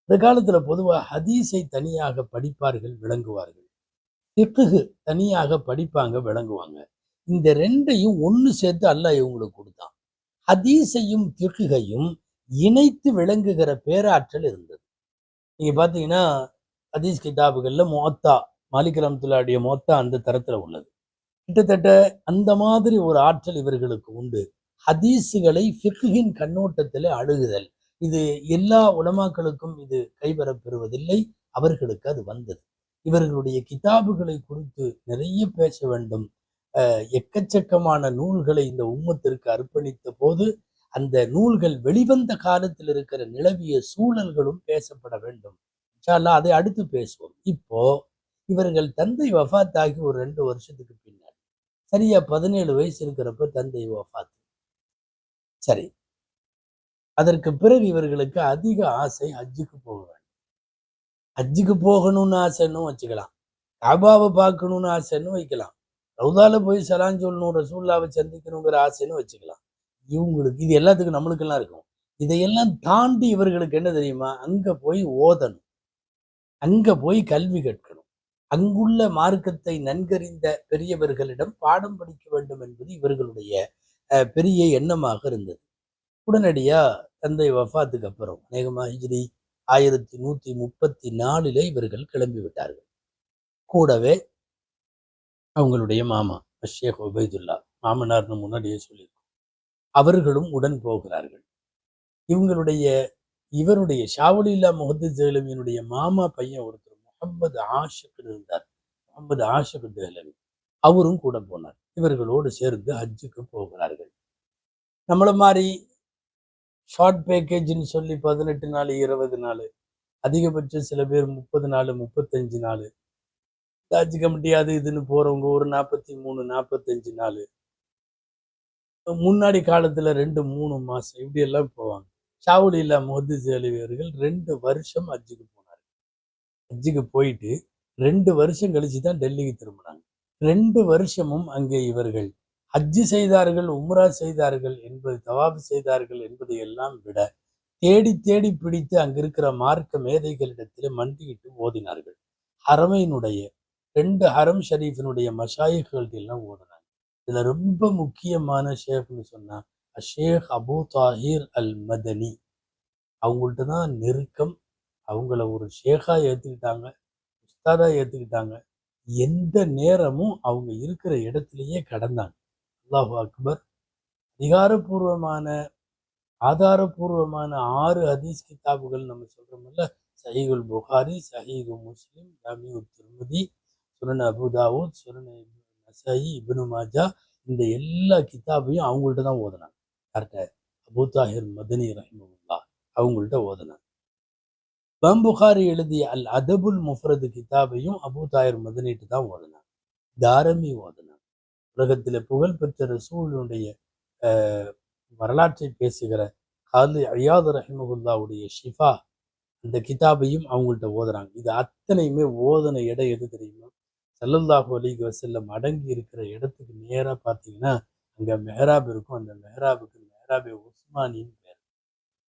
இந்த காலத்துல பொதுவா ஹதீஸை தனியாக படிப்பார்கள், விளங்குவார்கள். ஃபிக்ஹ் தனியாக படிப்பாங்க, விளங்குவாங்க. இந்த ரெண்டையும் ஒண்ணு சேர்த்து அல்லாஹ் இவங்களுக்கு கொடுத்தான். ஹதீஸையும் ஃபிக்ஹையும் இணைத்து விளங்குகிற பேராற்றல் இருந்தது. நீங்க பாத்தீங்கன்னா ஹதீஸ் கிதாபுகள்ல முவத்தா, மாலிக் ரஹ்மத்துல்லாஹியுடைய முவத்தா அந்த தரத்துல உள்ளது. கிட்டத்தட்ட அந்த மாதிரி ஒரு ஆற்றல் இவர்களுக்கு உண்டு. ஹதீஸுகளை ஃபிக்ஹின் கண்ணோட்டத்தில் அணுகுதல், இது எல்லா உலமாக்களுக்கும் இது கைவரப் பெறுவதில்லை. அவர்களுக்கு அது வந்தது. இவர்களுடைய கிதாபுகளை குறித்து நிறைய பேச வேண்டும். எக்கச்சக்கமான நூல்களை இந்த உம்மத்திற்கு அர்ப்பணித்த போது அந்த நூல்கள் வெளிவந்த காலத்தில் இருக்கிற நிலவிய சூழல்களும் பேசப்பட வேண்டும். இன்ஷா அல்லாஹ் அதை அடுத்து பேசுவோம். இப்போ இவர்கள் தந்தை வஃபாத்தாகி ஒரு 2 வருஷத்துக்கு பின்னாடி, சரியா 17 வயசு இருக்கிறப்ப தந்தை வஃபாத். சரி, அதற்கு பிறகு இவர்களுக்கு அதிக ஆசை ஹஜ்ஜுக்கு போக வேண்டும். ஹஜ்ஜுக்கு போகணும்னு ஆசைன்னு வச்சுக்கலாம், காபாவை பார்க்கணும்னு ஆசைன்னு வைக்கலாம், ரவுதால போய் சலான் சொல்லணும், ரசூல்லாவை சந்திக்கணுங்கிற ஆசைன்னு வச்சுக்கலாம். இவங்களுக்கு இது எல்லாத்துக்கும் நம்மளுக்கெல்லாம் இருக்கும். இதையெல்லாம் தாண்டி இவர்களுக்கு என்ன தெரியுமா? அங்க போய் ஓதணும், அங்க போய் கல்வி கற்கணும், அங்குள்ள மார்க்கத்தை நன்கறிந்த பெரியவர்களிடம் பாடம் படிக்க வேண்டும் என்பது இவர்களுடைய பெரிய எண்ணமாக இருந்தது. உடனடியா தந்தை வஃபாத்துக்கு அப்புறம் அநேகமா ஹிஜ்ரி 1134 இவர்கள் கிளம்பி விட்டார்கள். கூடவே அவங்களுடைய மாமா ஷேக் உபைதுல்லா, மாமனார்னு முன்னாடியே சொல்லியிருக்கோம், அவர்களும் உடன் போகிறார்கள். இவருடைய ஷாவுலில்லா முஹத்திஸ் தேலவியினுடைய மாமா பையன் ஒருத்தர் முகமது ஆஷிக் இருந்தார். முகமது ஆஷிக் தேலவி அவரும் கூட போனார். இவர்களோடு சேர்ந்து ஹஜ்ஜுக்கு போகிறார்கள். நம்மள மாதிரி ஷார்ட் பேக்கேஜ்னு சொல்லி 18 நாள், 20 நாள், அதிகபட்சம் சில பேர் 30 நாள், 35 நாள், ஹஜ் கமிட்டி அது இதுன்னு போறவங்க ஒரு 43, 45 நாள், முன்னாடி காலத்துல 2, 3 மாசம் இப்படி எல்லாம் போவாங்க. ஷாவுலில்லா முஹத்திஸ் தேலவி அவர்கள் 2 வருஷம் ஹஜ்ஜுக்கு போனார். ஹஜ்ஜுக்கு போயிட்டு 2 வருஷம் கழிச்சு தான் டெல்லிக்கு திரும்பினாங்க. 2 வருஷமும் அங்கே இவர்கள் ஹஜ்ஜு செய்தார்கள், உம்ரா செய்தார்கள் என்பது, தவாப் செய்தார்கள் என்பதை எல்லாம் விட தேடி தேடி பிடித்து அங்கிருக்கிற மார்க்க மேதைகளிடத்தில் மண்டியிட்டு ஓதினார்கள். ஹரமையினுடைய 2 ஹரம் ஷரீஃபினுடைய மஷாயிகள் எல்லாம் ஓதினாங்க. இதுல ரொம்ப முக்கியமான ஷேக்னு சொன்னா ஷேக் அபு தாஹிர் அல் மதனி. அவங்கள்ட்ட தான் நெருக்கம். அவங்கள ஒரு ஷேகா ஏத்துக்கிட்டாங்க, உஸ்தாதா ஏத்துக்கிட்டாங்க. எந்த நேரமும் அவங்க இருக்கிற இடத்திலேயே கடந்தாங்க. அல்லாஹு அக்பர். அதிகாரப்பூர்வமான ஆதாரபூர்வமான 6 ஹதீஸ் கிதாபுகள் நம்ம சொல்றோம்ல, சஹீஹுல் புகாரி, சஹீஹு முஸ்லிம், ஜாமிஉ திர்மிதி, சுனன் அபு தாவூத், சுனன் நசாயி, இப்னு மாஜா, இந்த எல்லா கிதாபையும் அவங்கள்ட்ட தான் ஓதுனாங்க. யார்கிட்ட? அபு தாஹிர் மதனி ரஹிமஹுல்லாஹ் அவங்கள்ட்ட ஓதுனாங்க. இமாம் புகாரி எழுதிய அல் அதபுல் முஃப்ரது கிதாபையும் அபு தாஹிர் மதனிட்டு தான் ஓதுனாங்க. தாரமி ஓதுனாங்க. உலகத்துல புகழ்பெற்ற ரசூலுடைய வரலாற்றை பேசுகிற காலி ஐயாத் ரஹிமஹுல்லாவுடைய ஷிஃபா அந்த கிதாபையும் அவங்கள்ட்ட ஓதுறாங்க. இது அத்தனையுமே ஓதன இடம் எது தெரியுமா? ஸல்லல்லாஹு அலைஹி வஸல்லம் அடங்கி இருக்கிற இடத்துக்கு நேரா பார்த்தீங்கன்னா அங்க மெஹராப் இருக்கும். அந்த மெஹராபுக்கு மெஹராபே உஸ்மானின்னு பேர்.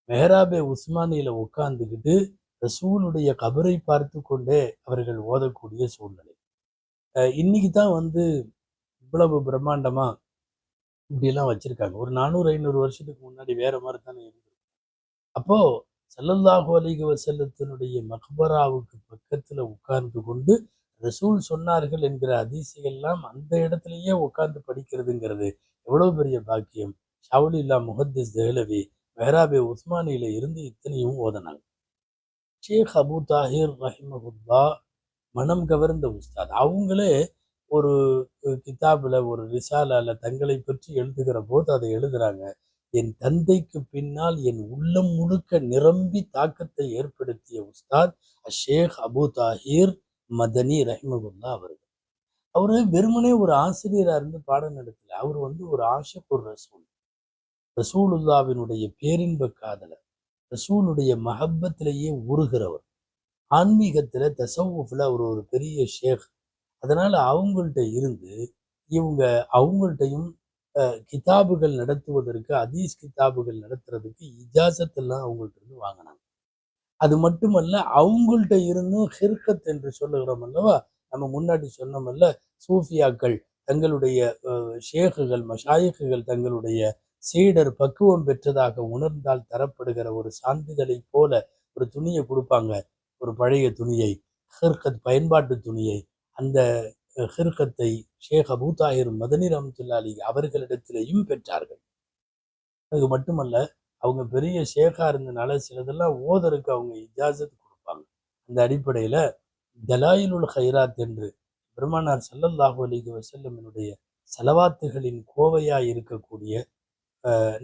மெஹராபே உஸ்மானியில உட்கார்ந்துக்கிட்டு ரசூலுடைய கபரை பார்த்து கொண்டே அவர்கள் ஓதக்கூடிய சூழ்நிலை. இன்னைக்கு தான் வந்து இவ்வளவு பிரம்மாண்டமா இப்படியெல்லாம் வச்சிருக்காங்க. ஒரு 400, 500 வருஷத்துக்கு முன்னாடி வேற மாதிரி தானே இருந்தது. அப்போ ஸல்லல்லாஹு அலைஹி வஸல்லத்தினுடைய மக்பராவுக்கு பக்கத்துல உட்கார்ந்து கொண்டு ரசூல் சொன்னார்கள் என்கிற ஹதீஸையெல்லாம் அந்த இடத்திலேயே உட்கார்ந்து படிக்கிறதுங்கிறது எவ்வளவு பெரிய பாக்கியம். ஷாவுலில்லா முஹத்திஸ் தெஹ்லவி மெஹராபே உஸ்மானியில இருந்து இத்தனையும் ஓதனாங்க. ஷேக் அபு தாஹிர் ரஹிமஹுல்லா மனம் கவர்ந்த உஸ்தாத். அவங்களே ஒரு கிதாபில் ஒரு ரிசாலால தங்களை பற்றி எழுதுகிற போது அதை எழுதுறாங்க. என் தந்தைக்கு பின்னால் என் உள்ளம் முழுக்க நிரம்பி தாக்கத்தை ஏற்படுத்திய உஸ்தாத் ஷேக் அபு தாஹிர் மதனி ரஹிமகுல்லா அவர்கள். அவரு வெறுமனே ஒரு ஆசிரியரா இருந்து பாடம் நடத்தல. அவர் வந்து ஒரு ஆஷிகுர் ரசூல், ரசூலுல்லாவினுடைய பேரின்ப காதலர், ரசூலுடைய மஹப்பத்திலேயே உருகிறவர். ஆன்மீகத்துல தசவுஃப்ல அவர் ஒரு பெரிய ஷேக். அதனால அவங்கள்ட்ட இருந்து இவங்க அவங்கள்ட்டையும் கிதாபுகள் நடத்துவதற்கு, ஹதீஸ் கிதாபுகள் நடத்துறதுக்கு இஜாசத் எல்லாம் அவங்கள்ட்ட இருந்து வாங்கினாங்க. அது மட்டுமல்ல, அவங்கள்ட்ட இருந்தும் ஹிர்கத் என்று சொல்லுகிறோம் அல்லவா, நம்ம முன்னாடி சொன்னோமல்ல, சூஃபியாக்கள் தங்களுடைய ஷேகுகள் மஷாயிக்குகள் தங்களுடைய சீடர் பக்குவம் பெற்றதாக உணர்ந்தால் தரப்படுகிற ஒரு சான்றிதழை போல ஒரு துணியை கொடுப்பாங்க. ஒரு பழைய துணியை, ஹிர்கத் பயன்பாட்டு துணியை. அந்த ஹிர்கத்தை ஷேக் அபூ தாஹிர் மதனி ரஹ்மத்துல்லாஹி அலைஹி அவர்களிடத்திலேயும் பெற்றார்கள். அது மட்டுமல்ல, அவங்க பெரிய ஷேகா இருந்தனால சிலதெல்லாம் ஓதருக்கு அவங்க இஜாசத் கொடுப்பாங்க. அந்த அடிப்படையில தலாயிலுல் ஹைராத் என்று பெருமானார் ஸல்லல்லாஹு அலைஹி வஸல்லமினுடைய ஸலவாத்துகளின் கோவையாய் இருக்கக்கூடிய,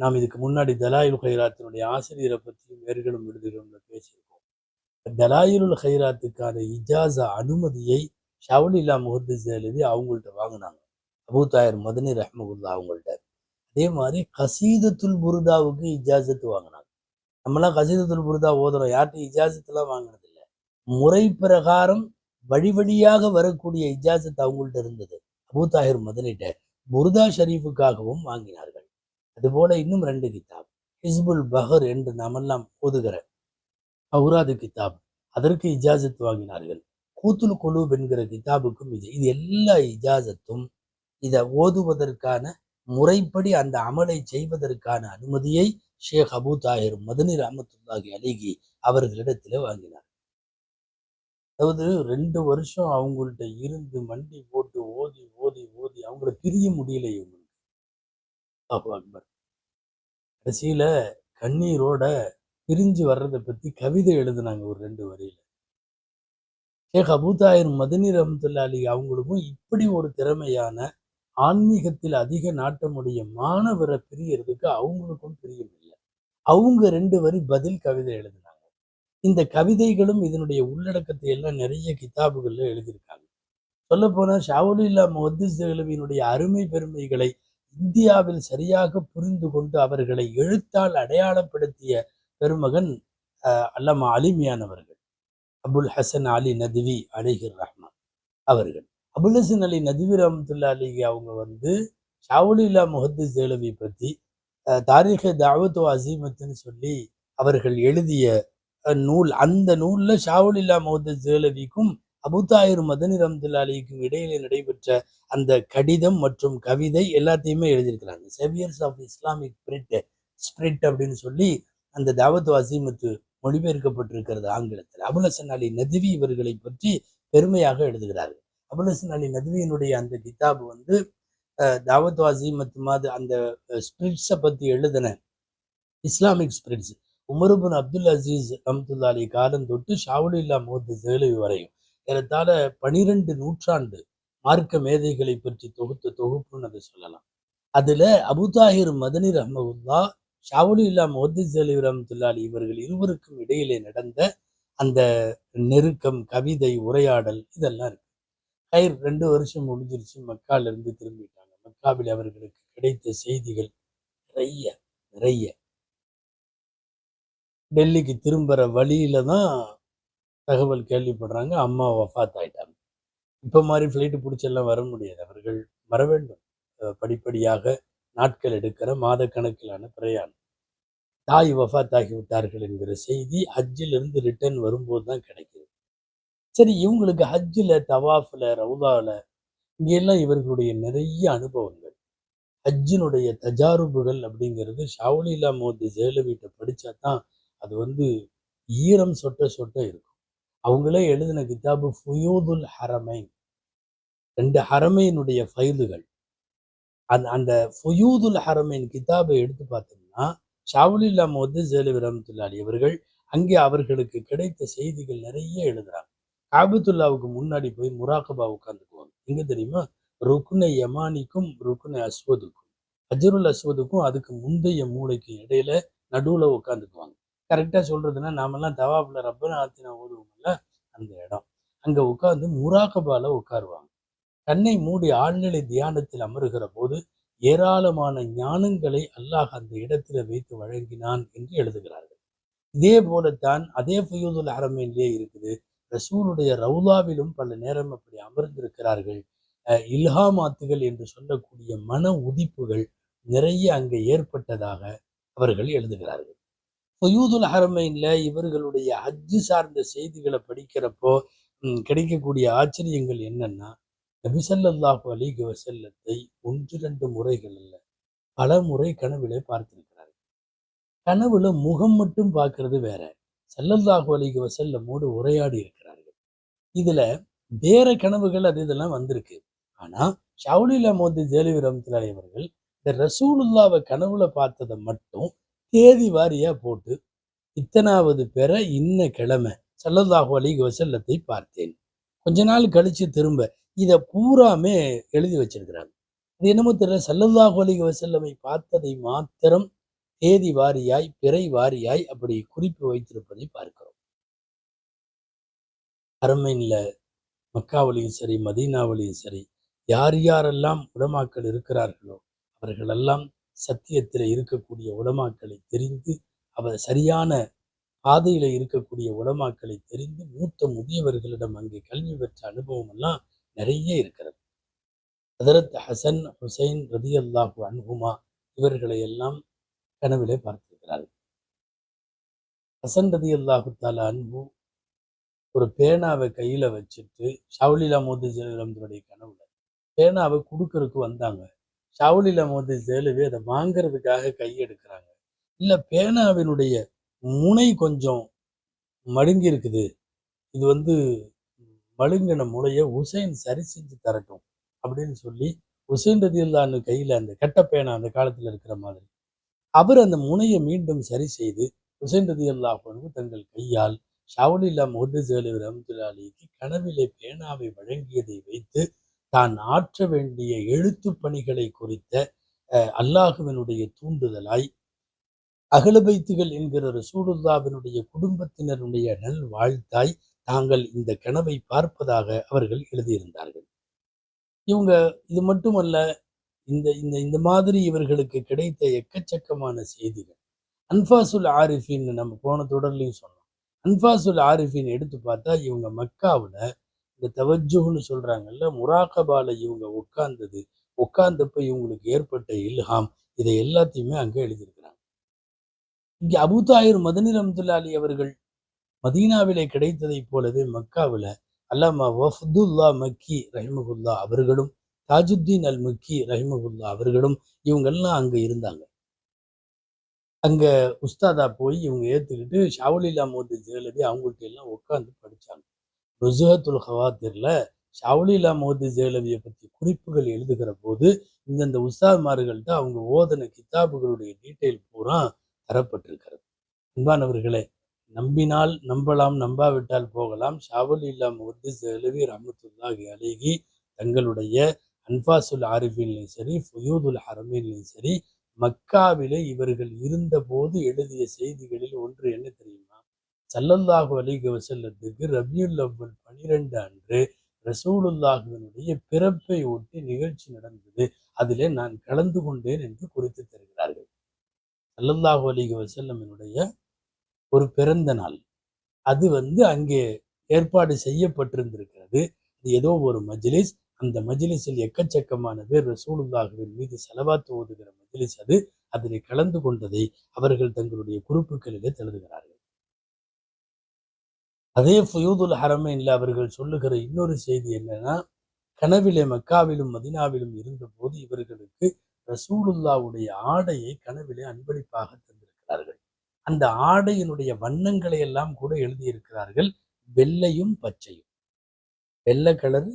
நாம் இதுக்கு முன்னாடி தலாயிலுல் ஹைராத்தினுடைய ஆசிரியரை பற்றியும் வேர்களும் விடுதிகளும் பேசியிருக்கோம். தலாயிலுல் ஹைராத்துக்கான இஜாசா அனுமதியை ஷவுலில்லா முஹத்திஸ் தெஹ்லவி அவங்கள்ட்ட வாங்கினாங்க. அபூ தாஹிர் மதனி ரஹ்மத்துல்லாஹி அவங்கள்ட்ட. அதே மாதிரி கசீதத்துல் புர்தாவுக்கு இஜாசத்து வாங்கினாங்க. நம்மளாம் கசீதத்துல் புர்தா ஓதுறோம், யார்கிட்ட இஜாசத்துலாம் வாங்கினது இல்லை. முறை பிரகாரம் வழி வழியாக வரக்கூடிய இஜாசத் அவங்கள்ட்ட இருந்தது. அபூ தாஹிர் மதனிட்ட புர்தா ஷரீஃபுக்காகவும் வாங்கினார்கள். அதுபோல இன்னும் 2 கிதாப், ஹிஸ்புல் பஹர் என்று நாமெல்லாம் ஓதுகிற அவுராது கிதாப், அதற்கு இஜாசத் வாங்கினார்கள். கூத்துல் குலூப் என்கிற கிதாபுக்கும் இது எல்லா இஜாசத்தும் இதை ஓதுவதற்கான முறைப்படி அந்த அமலை செய்வதற்கான அனுமதியை ஷேக் அபூ தாஹிர் மதனி ரஹ்மத்துல்லாஹி அலைஹி அவர்களிடத்தில் வாங்கினார். அதாவது 2 வருஷம் அவங்கள்ட்ட இருந்து மண்டி போட்டு ஓதி ஓதி ஓதி அவங்கள பிரிய முடியல இவங்களுக்கு. அல்லாஹு அக்பர். கடைசியில கண்ணீரோட பிரிஞ்சு வர்றதை பத்தி கவிதை எழுதுனாங்க ஒரு 2 வரியில. ஷேக் அபூ தாஹிர் மதனி ரஹ்மத்துல்லாஹி அலைஹி அவங்களுக்கும் இப்படி ஒரு திறமையான ஆன்மீகத்தில் அதிக நாட்டமுடைய மாணவரை பிரியறதுக்கு அவங்களுக்கும் பிரியம் இல்லை. அவங்க 2 வரி பதில் கவிதை எழுதினாங்க. இந்த கவிதைகளும் இதனுடைய உள்ளடக்கத்தை எல்லாம் நிறைய கிதாபுகள்ல எழுதியிருக்காங்க. சொல்ல போனா ஷாவுலில்லா முஹத்திஸ் தெஹ்லவியினுடைய அருமை பெருமைகளை இந்தியாவில் சரியாக புரிந்து கொண்டு அவர்களை எழுத்தால் அடையாளப்படுத்திய பெருமகன் அல்லமா அலிமியான் அவர்கள். அபுல் ஹசன் அலி நத்வி அலைஹிர் ரஹ்மான் அவர்கள். அபுல் ஹசன் அலி நத்வி ரஹ்மத்துல்லாஹி அலைஹி அவங்க வந்து ஷாவுலில்லா முஹத்திஸ் தெஹ்லவி பற்றி தாரீஹே தாவத் வ அஸீமத்துன்னு சொல்லி அவர்கள் எழுதிய நூல். அந்த நூல்ல ஷாவுலில்லா முஹத்திஸ் தெஹ்லவிக்கும் அபூ தாஹிர் மதனி ரஹ்மத்துல்லாஹி அலைஹிக்கும் இடையிலே நடைபெற்ற அந்த கடிதம் மற்றும் கவிதை எல்லாத்தையுமே எழுதியிருக்கிறாங்க. சேவியர்ஸ் ஆஃப் இஸ்லாமிக் ஸ்பிரிட் அப்படின்னு சொல்லி அந்த தாவத் வ அஸீமத்து மொழிபெயர்க்கப்பட்டிருக்கிறது ஆங்கிலத்தில். அபுல் ஹசன் அலி நத்வி இவர்களை பற்றி பெருமையாக எழுதுகிறார்கள். அபுல் ஹசன் அலி நத்வியினுடைய அந்த கிதாப் வந்து தாவத் வ அஸீமத்து மாதிரி அந்த ஸ்பிரிட்ஸை பற்றி எழுதின Islamic spirits Umar ibn Abdul Azeez ரஹ்மத்துல்லாஹி அலைஹி காலம் தொட்டு ஷாவுலில்லா முஹத்திஸ் தெஹ்லவி வரையும் ஏறத்தாழ 12 நூற்றாண்டு மார்க்க மேதைகளை பற்றி தொகுத்த தொகுப்புன்னு அதை சொல்லலாம். அதுல அபூ தாஹிர் மதனி ரஹ்மத்துல்லா ஷாவுலில்லா முஹத்திஸ் தெஹ்லவி ரஹ்மத்துல்லாஹி அலைஹி இவர்கள் இருவருக்கும் இடையிலே நடந்த அந்த நெருக்கம், கவிதை, உரையாடல் இதெல்லாம் இருக்கு. 2 வருஷம் முடிஞ்சிருச்சு. மக்கால இருந்து திரும்பிட்டாங்க. மக்காவில் அவர்களுக்கு கிடைத்த செய்திகள் நிறைய நிறைய. டெல்லிக்கு திரும்புற வழியில தான் தகவல் கேள்விப்படுறாங்க, அம்மா வஃபாத் ஆயிட்டாங்க. இப்ப மாதிரி ஃப்ளைட்டு பிடிச்செல்லாம் வர முடியாது. அவர்கள் வர வேண்டும். படிப்படியாக நாட்கள் எடுக்கிற மாதக்கணக்கிலான பிரயாணம். தாய் வஃபாத்தாகி விட்டார்கள் என்கிற செய்தி ஹஜ்ஜிலிருந்து ரிட்டர்ன் வரும்போது தான் கிடைக்குது. சரி, இவங்களுக்கு ஹஜ்ஜில், தவாஃபில், ரவுதாவில் இங்கெல்லாம் இவர்களுடைய நிறைய அனுபவங்கள், ஹஜ்ஜினுடைய தஜாருபுகள் அப்படிங்கிறது ஷாவுலில்லா மோதி ஜெயலலிட்ட படித்தா தான் அது ஈரம் சொட்ட சொட்ட இருக்கும். அவங்களே எழுதின கிதாபு ஃபுயூதுல் ஹரமைன், 2 ஹரமைனுடைய ஃபைலுகள். அந்த ஃபுயூதுல் ஹரமைன் கிதாபை எடுத்து பார்த்தோம்னா ஷாவுலில்லா மோதி ஜெயலவி ரஹ்மத்துல்லாஹி அவர்கள் அங்கே அவர்களுக்கு கிடைத்த செய்திகள் நிறைய எழுதுறாங்க. காபத்துல்லாவுக்கு முன்னாடி போய் முராகபா உட்காந்துக்குவாங்க. எங்க தெரியுமா? ருக்குனை யமானிக்கும் ருக்குனை அஸ்வதுக்கும், ஹஜருல் அஸ்வதுக்கும் அதுக்கு முந்தைய மூளைக்கு இடையில நடுவுல உட்காந்துக்குவாங்க. கரெக்டா சொல்றதுன்னா, நாமெல்லாம் தவாஃப்ல ரப்பனா ஆத்தினா ஓதுவோம்ல, அந்த இடம். அங்க உட்கார்ந்து முராகபால உட்காருவாங்க. கண்ணை மூடி ஆழ்நிலை தியானத்தில் அமருகிற போது ஏராளமான ஞானங்களை அல்லாஹ் அந்த இடத்துல வைத்து வழங்கினான் என்று எழுதுகிறார்கள். இதே போலத்தான் அதே ஃபுயூதுல் ஹரமைன்லயே இருக்குது. ரசூலுடைய ரவுலாவிலும் பல நேரம் அப்படி அமர்ந்திருக்கிறார்கள். இல்ஹாமாத்துகள் என்று சொல்லக்கூடிய மன உதிப்புகள் நிறைய அங்கே ஏற்பட்டதாக அவர்கள் எழுதுகிறார்கள். ஃபுயூதுல் ஹரமைன்ல இவர்களுடைய ஹஜ்ஜு சார்ந்த செய்திகளை படிக்கிறப்போ கிடைக்கக்கூடிய ஆச்சரியங்கள் என்னன்னா, நபி ஸல்லல்லாஹு அலைஹி வஸல்லத்தை 1, 2 முறைகள் அல்ல, பல முறை கனவிலே பார்த்திருக்கிறார்கள். கனவுல முகம் மட்டும் பார்க்கிறது வேற, ஸல்லல்லாஹு அலைஹி வஸல்லமோடு உரையாடி இருக்கிறார்கள். இதுல வேற கனவுகள் அது இதெல்லாம் வந்திருக்கு. ஆனா ஷாவுலில்லா மோதி ஜெயலவி ரஹ்மத்துல்லாஹி அவர்கள் இந்த ரசூலுல்லாவை கனவுல பார்த்ததை மட்டும் தேதி வாரியா போட்டு, இத்தனாவது பெற இன்ன கிழமை ஸல்லல்லாஹு அலைஹி வஸல்லத்தை பார்த்தேன். கொஞ்ச நாள் கழிச்சு திரும்ப இதை பூராமே எழுதி வச்சிருக்கிறாங்க. இது என்னமோ தெரியல, ஸல்லல்லாஹு அலைஹி வஸல்லமை பார்த்ததை மாத்திரம் தேதி வாரியாய், பிறை வாரியாய் அப்படி குறிப்பு வைத்திருப்பதை பார்க்கிறோம். ஹரமைன்ல மக்காவிலையும் சரி, மதீனாவிலையும் சரி, யார் யாரெல்லாம் உலமாக்கள் இருக்கிறார்களோ அவர்களெல்லாம் சத்தியத்தில் இருக்கக்கூடிய உலமாக்களை தெரிந்து, அவர் சரியான பாதையில இருக்கக்கூடிய உலமாக்களை தெரிந்து, மூத்த முதியவர்களிடம் அங்கே கல்வி பெற்ற அனுபவம் எல்லாம் நிறைய இருக்கிறது. ஹதரத் ஹசன் ஹுசைன் ரதியல்லாஹு அன்ஹுமா இவர்களை எல்லாம் கனவிலே பார்த்திருக்கிறார்கள். ஹசன் ரதியல்லாஹு தஆலா அன்ஹு ஒரு பேனாவை கையில வச்சுட்டு ஷாவுலில்லா மோதி ஜெயலலிதாவுடைய கனவுல பேனாவை கொடுக்கறதுக்கு வந்தாங்க. ஷாவுலில்லா மோதி ஜெயலவி அதை வாங்கிறதுக்காக கையெடுக்கிறாங்க. இல்ல, பேனாவினுடைய முனை கொஞ்சம் மழுங்கி இருக்குது, இது மழுங்கின முனையை ஹுசைன் சரி செஞ்சு தரட்டும் அப்படின்னு சொல்லி ஹுசைன் ரதியல்லாஹு கையில அந்த கட்ட பேனா அந்த காலத்துல இருக்கிற மாதிரி அவர் அந்த முனையை மீண்டும் சரி செய்து ஹுசைன் ரதியல்லாஹு தங்கள் கையால் ஷாவுலில்லா மோதி ஜெயலவி ரஹ்மத்துல்லாஹி அலைஹிக்கு கனவிலே பேனாவை வழங்கியதை வைத்து தான் ஆற்ற வேண்டிய எழுத்து பணிகளை குறித்த அல்லாஹுவினுடைய தூண்டுதலாய் அகலபைத்துகள் என்கிற ரசூலுல்லாஹ்வினுடைய குடும்பத்தினருடைய நல் வாழ்த்தாய் தாங்கள் இந்த கனவை பார்ப்பதாக அவர்கள் எழுதியிருந்தார்கள். இவங்க இது மட்டுமல்ல, இந்த இந்த இந்த மாதிரி இவர்களுக்கு கிடைத்த எக்கச்சக்கமான செய்திகள். அன்ஃபாசுல் ஆரிஃபின் நம்ம போன தொடர்லையும் சொன்னோம். அன்ஃபாசுல் ஆரிஃபின் எடுத்து பார்த்தா இவங்க மக்காவில் இந்த தவஜ்ஜுஹ்னு சொல்றாங்கல்ல, முராகபால இவங்க உட்கார்ந்தப்ப இவங்களுக்கு ஏற்பட்ட இல்ஹாம், இதை எல்லாத்தையுமே அங்கே எழுதியிருக்கிறாங்க. இங்கே அபூ தாஹிர் மதனி ரஹ்மத்துல்லாஹி அலைஹி அவர்கள் மதீனாவிலே கிடைத்ததைப் போலவே மக்காவில் அல்லாமா வஃதுல்லா மக்கி ரஹிமஹுல்லா அவர்களும், தாஜுத்தீன் அல் மக்கி ரஹிமஹுல்லா அவர்களும் இவங்கெல்லாம் அங்கே இருந்தாங்க. அங்க உஸ்தாதா போய் இவங்க ஏத்துக்கிட்டு ஷாவுலில்லா மோதி ஜெயலவி அவங்கள்ட்ட எல்லாம் உட்கார்ந்து படிச்சாங்க. நுசுஹத்துல் ஹவாத்திர்ல ஷாவுலில்லா மோதி ஜெயலவியை பற்றி குறிப்புகள் எழுதுகிற போது இந்தந்த உஸ்தாத்மார்கள்ட்ட அவங்க ஓதன கிதாபுகளுடைய டீட்டெயில் பூரா தரப்பட்டிருக்கிறது. அன்பானவர்களே, நம்பினால் நம்பலாம், நம்பாவிட்டால் போகலாம். ஷாவுலில்லா மோதி ஜெயலவி ரஹ்மத்துல்லாஹி அலைஹி தங்களுடைய அன்ஃபாசுல் ஆரிஃபின்லையும் சரி, ஃபுயூதுல் ஹரமைன்லையும் சரி, மக்காவிலே இவர்கள் இருந்தபோது எழுதிய செய்திகளில் ஒன்று என்ன தெரியுமா? ஸல்லல்லாஹு அலைஹி வஸல்லத்துக்கு ரபியுல் அவ்வல் 12 அன்று ரசூலுல்லாஹ்வினுடைய பிறப்பை ஒட்டி நிகழ்ச்சி நடந்தது, அதிலே நான் கலந்து கொண்டேன் என்று குறித்து தருகிறார்கள். ஸல்லல்லாஹு அலைஹி வஸல்லமினுடைய ஒரு பிறந்த நாள் அது அங்கே ஏற்பாடு செய்யப்பட்டிருந்திருக்கிறது. இது ஏதோ ஒரு மஜ்லிஸ். அந்த மஜ்லிஸில் எக்கச்சக்கமான பேர் ரசூலுல்லாஹ்வின் மீது ஸலவாத் ஓதுகிற மஜ்லிஸ் அது. அதில் கலந்து கொண்டதை அவர்கள் தங்களுடைய குறிப்புகளிலே எழுதுகிறார்கள். அதே ஃபுயூதுல் ஹரமைன்ல அவர்கள் சொல்லுகிற இன்னொரு செய்தி என்னன்னா, கனவிலே மக்காவிலும் மதினாவிலும் இருந்தபோது இவர்களுக்கு ரசூலுல்லாவுடைய ஆடையை கனவிலே அன்பளிப்பாக தந்திருக்கிறார்கள். அந்த ஆடையினுடைய வண்ணங்களை எல்லாம் கூட எழுதியிருக்கிறார்கள். வெள்ளையும் பச்சையும், வெள்ளை கலர்,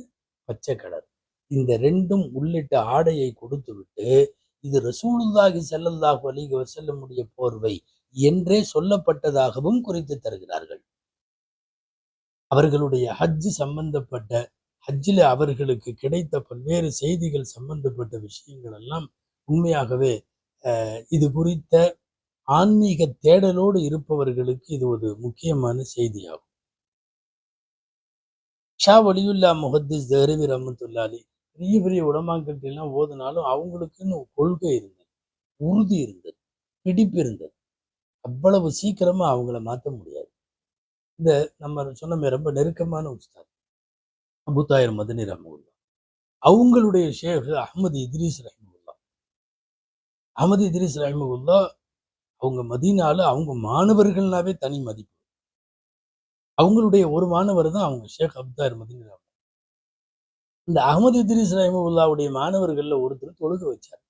பச்சை கலர், இந்த ரெண்டும் உள்ளிட்ட ஆடையை கொடுத்து விட்டு, இது ரசூலுல்லாஹி ஸல்லல்லாஹு அலைஹி வஸல்லமுடைய போர்வை என்றே சொல்லப்பட்டதாகவும் குறித்து தருகிறார்கள். அவர்களுடைய ஹஜ் சம்பந்தப்பட்ட ஹஜ்ஜில் அவர்களுக்கு கிடைத்த பல்வேறு செய்திகள் சம்பந்தப்பட்ட விஷயங்கள் எல்லாம் உண்மையாகவே இது குறித்த ஆன்மீக தேடலோடு இருப்பவர்களுக்கு இது ஒரு முக்கியமான செய்தியாகும். ஷா வலியுல்லா முஹத்திஸ் தஹ்ரவி ரஹ்மத்துல்லாஹி பெரிய பெரிய உலமாக்கள்ட்ட எல்லாம் ஓதுனாலும் அவங்களுக்குன்னு கொள்கை இருந்தது, உறுதி இருந்தது, பிடிப்பு இருந்தது. அவ்வளவு சீக்கிரமா அவங்கள மாற்ற முடியாது. இந்த நம்ம சொன்னமே ரொம்ப நெருக்கமான உஸ்தாத் அபு தாயிர் மதனி ரஹ்மத்துல்லாஹ், அவங்களுடைய ஷேக் அஹ்மது இத்ரீஸ் ரஹ்மத்துல்லாஹ். அஹ்மது இத்ரீஸ் ரஹ்மத்துல்லாஹ் அவங்க மதீனால அவங்க மாணவர்கள்னாவே தனி மதிப்பு. அவங்களுடைய ஒரு மாணவர் தான் அவங்க ஷேக் அப்தார் மதனி ரஹ்மத்துல்லாஹ். இந்த அஹ்மது இத்ரீஸ் ரஹ்மத்துல்லாஹ்வுடைய மாணவர்கள்ல ஒருத்தர் தொழுக வச்சார்.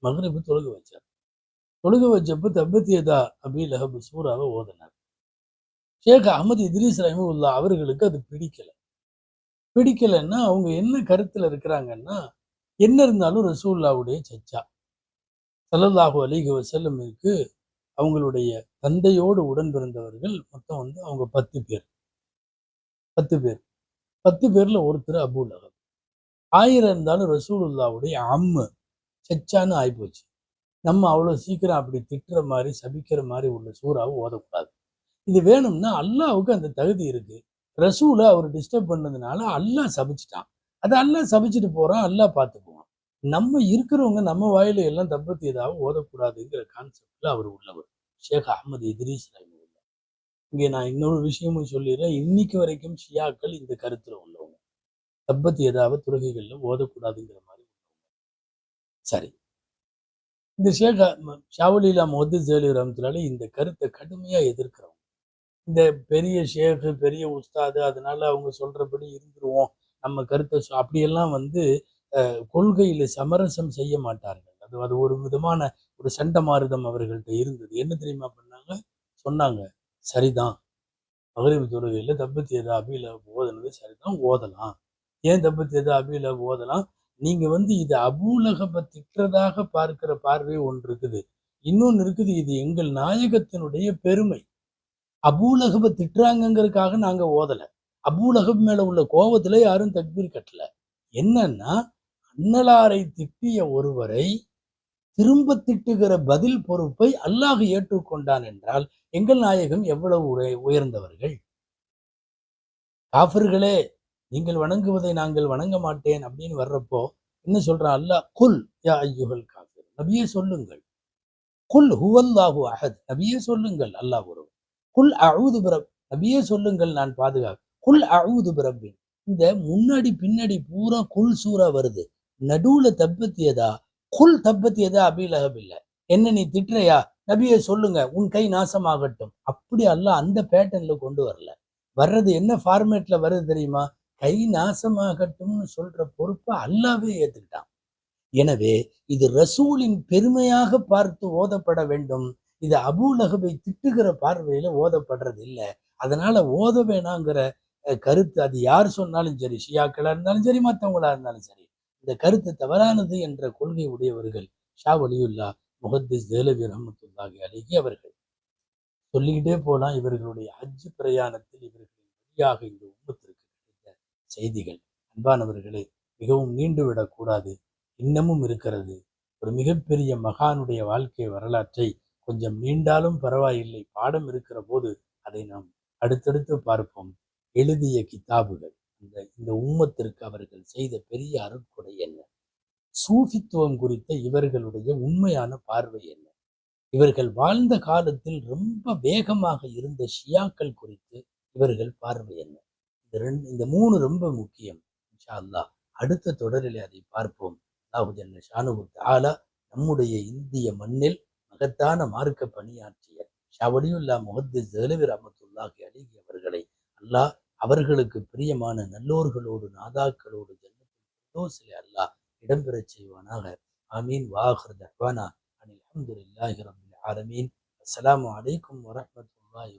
மக்ரிபு தொழுக வச்சார். தொழுக வச்சப்ப தப்பத் யதா அபீ லஹப் சூராவை ஓதினார். ஷேக் அஹ்மது இத்ரீஸ் ரஹ்மத்துல்லாஹ் அவர்களுக்கு அது பிடிக்கல. பிடிக்கலன்னா அவங்க என்ன கருத்துல இருக்கிறாங்கன்னா, என்ன இருந்தாலும் ரசூலுல்லாஹ்வுடைய சச்சா ஸல்லல்லாஹு அலைஹி வஸல்லமுக்கு அவங்களுடைய தந்தையோடு உடன் பிறந்தவர்கள் மொத்தம் அவங்க 10 பேர். 10 பேர். 10 பேர்ல ஒருத்தர் அபூ லஹப். 1000 இருந்தாலும் ரசூலுல்லாஹ்வுடைய சச்சான்னு ஆயிப்போச்சு. நம்ம அவ்வளவு சீக்கிரம் அப்படி திட்டுற மாதிரி சபிக்கிற மாதிரி உள்ள சூறாவை ஓதக்கூடாது. இது வேணும்னா அல்லாஹ்வுக்கு அந்த தகுதி இருக்கு. ரசூலை அவர் டிஸ்டர்ப் பண்ணதுனால அல்லாஹ் சபிச்சுட்டான். அதை அல்லாஹ் சபிச்சுட்டு போறான், அல்லாஹ் பார்த்துக்குவான். நம்ம இருக்கிறவங்க நம்ம வாயில எல்லாம் தப்பத்தி ஏதாவது ஓதக்கூடாதுங்கிற கான்செப்ட்ல அவர் உள்ளவர் ஷேக் அஹ்மது இத்ரீஸ் ரஹ்மத்துல்லாஹ். இங்கே நான் இன்னொரு விஷயமும் சொல்லிடுறேன். இன்னைக்கு வரைக்கும் ஷியாக்கள் இந்த கருத்துல உள்ளவங்க. தப்பத்தி ஏதாவது தொழுகைகள்ல ஓதக்கூடாதுங்கிற மாதிரி. சரி, இந்த ஷேக் ஷாவுலிலா முஹத்திஸ் ஜெயலி ரஹ்மத்துல்லாஹி இந்த கருத்தை கடுமையா எதிர்க்கிறவங்க. இந்த பெரிய ஷேக், பெரிய உஸ்தாது, அதனால அவங்க சொல்றபடி இருந்துருவோம், நம்ம கருத்தை அப்படியெல்லாம் கொள்கையில சமரசம் செய்ய மாட்டார்கள். அது அது ஒரு விதமான ஒரு சண்டமாருதம் அவர்கள்ட்ட இருந்தது. என்ன தெரியுமா பண்ணாங்க? சொன்னாங்க, சரிதான், மக்ரிப் தொழுகையில தப்பத் யதா அபீ லஹப் ஓதுனது சரிதான், ஓதலாம். ஏன் தப்பத் யதா அபீ லஹப் ஓதலாம்? நீங்க இது அபூ லஹப திட்டுறதாக பார்க்கிற பார்வை ஒன்று இருக்குது. இன்னொன்னு இருக்குது, இது எங்கள் நாயகத்தினுடைய பெருமை. அபூ லஹப திட்டுறாங்கிறதுக்காக நாங்க ஓதல. அபூ லஹப் மேல உள்ள கோபத்துல யாரும் தக்பீர் கட்டல. என்னன்னா, அன்னலாரை திட்டிய ஒருவரை திரும்ப திட்டுகிற பதில் பொறுப்பை அல்லாஹ் ஏற்றுக்கொண்டான் என்றால் எங்கள் நாயகம் எவ்வளவு உயர்ந்தவர்கள். காஃபிர்களே, நீங்கள் வணங்குவதை நாங்கள் வணங்க மாட்டேன் அப்படின்னு வர்றப்போ என்ன சொல்றான் அல்லாஹ்? குல் யா ஐயுஹல் காஃபிர், நபியே சொல்லுங்கள். குல் ஹுவல்லாஹு அஹத், நபியே சொல்லுங்கள் அல்லாஹ் ஒருவன். குல் அஊது பிரப், நபியே சொல்லுங்கள் நான் பாதுகாப்பு. குல் அஊது பிரப்பின். இந்த முன்னாடி பின்னாடி பூரா குல் சூரா வருது. நடுவுல தப்பத்தியதா குல் தப்பத்தியதா அபீ லஹப் இல்ல. என்ன நீ திட்டுறையா? நபியே சொல்லுங்க, உன் கை நாசமாகட்டும். அப்படி அல்லாஹ் அந்த பேட்டர்ன்ல கொண்டு வரல. வர்றது என்ன ஃபார்மேட்ல வருது தெரியுமா? கை நாசமாகட்டும்னு சொல்ற பொறுப்பை அல்லாவே ஏத்துக்கிட்டான். எனவே இது ரசூலின் பெருமையாக பார்த்து ஓதப்பட வேண்டும். இது அபூ லஹபை திட்டுகிற பார்வையில ஓதப்படுறது இல்லை. அதனால ஓத வேணாங்கிற கருத்து அது யார் சொன்னாலும் சரி, ஷியாக்களா இருந்தாலும் சரி, மற்றவங்களா இருந்தாலும் சரி, இந்த கருத்து தவறானது என்ற கொள்கை உடையவர்கள் ஷா வலியுல்லா முஹத்திஸ் தேலவி ரஹ்மத்துல்லாஹி அலைஹி அவர்கள். சொல்லிக்கிட்டே போலாம். இவர்களுடைய ஹஜ் பிரயாணத்தில் இவர்களின் வழியாக இந்த உம்மத்திற்கு கிடைத்த செய்திகள் அன்பானவர்களே மிகவும் நீண்டுவிடக்கூடாது, இன்னமும் இருக்கிறது. ஒரு மிகப்பெரிய மகானுடைய வாழ்க்கை வரலாற்றை கொஞ்சம் நீண்டாலும் பரவாயில்லை, பாடம் இருக்கிற போது அதை நாம் அடுத்தடுத்து பார்ப்போம். எழுதிய கிதாபுகள், இந்த உம்மத்திற்கு அவர்கள் செய்த பெரிய அருட்கொடை என்ன? சூஃபித்துவம் குறித்த இவர்களுடைய உண்மையான பார்வை என்ன? இவர்கள் வாழ்ந்த காலத்தில் ரொம்ப வேகமாக இருந்த ஷியாக்கள் குறித்து இவர்கள் பார்வை என்ன? இந்த 3 ரொம்ப முக்கியம். இன்ஷா அல்லாஹ் அடுத்த தொடரிலே அதை பார்ப்போம். அல்லாஹு ஜல்ல ஷானுஹு தஆலா நம்முடைய இந்திய மண்ணில் மகத்தான மார்க்க பணியாற்றிய ஷாவலியுல்லா முஹத்திஸ் ஜெஹ்லவி ரஹ்மத்துல்லாஹி அலைஹி அவர்களை அல்லாஹ் அவர்களுக்கு பிரியமான நல்லோர்களோடு நாதாக்களோடு ஜன்னத்துல் அல்லாஹ் இடம்பெறச் செய்வானாக. ஆமீன். வாஹிர் தஅவானா அனில் ஹம்துலில்லாஹி ரப்பில் ஆலமீன். அஸ்ஸலாமு அலைக்கும் வரஹ்மத்துல்லாஹி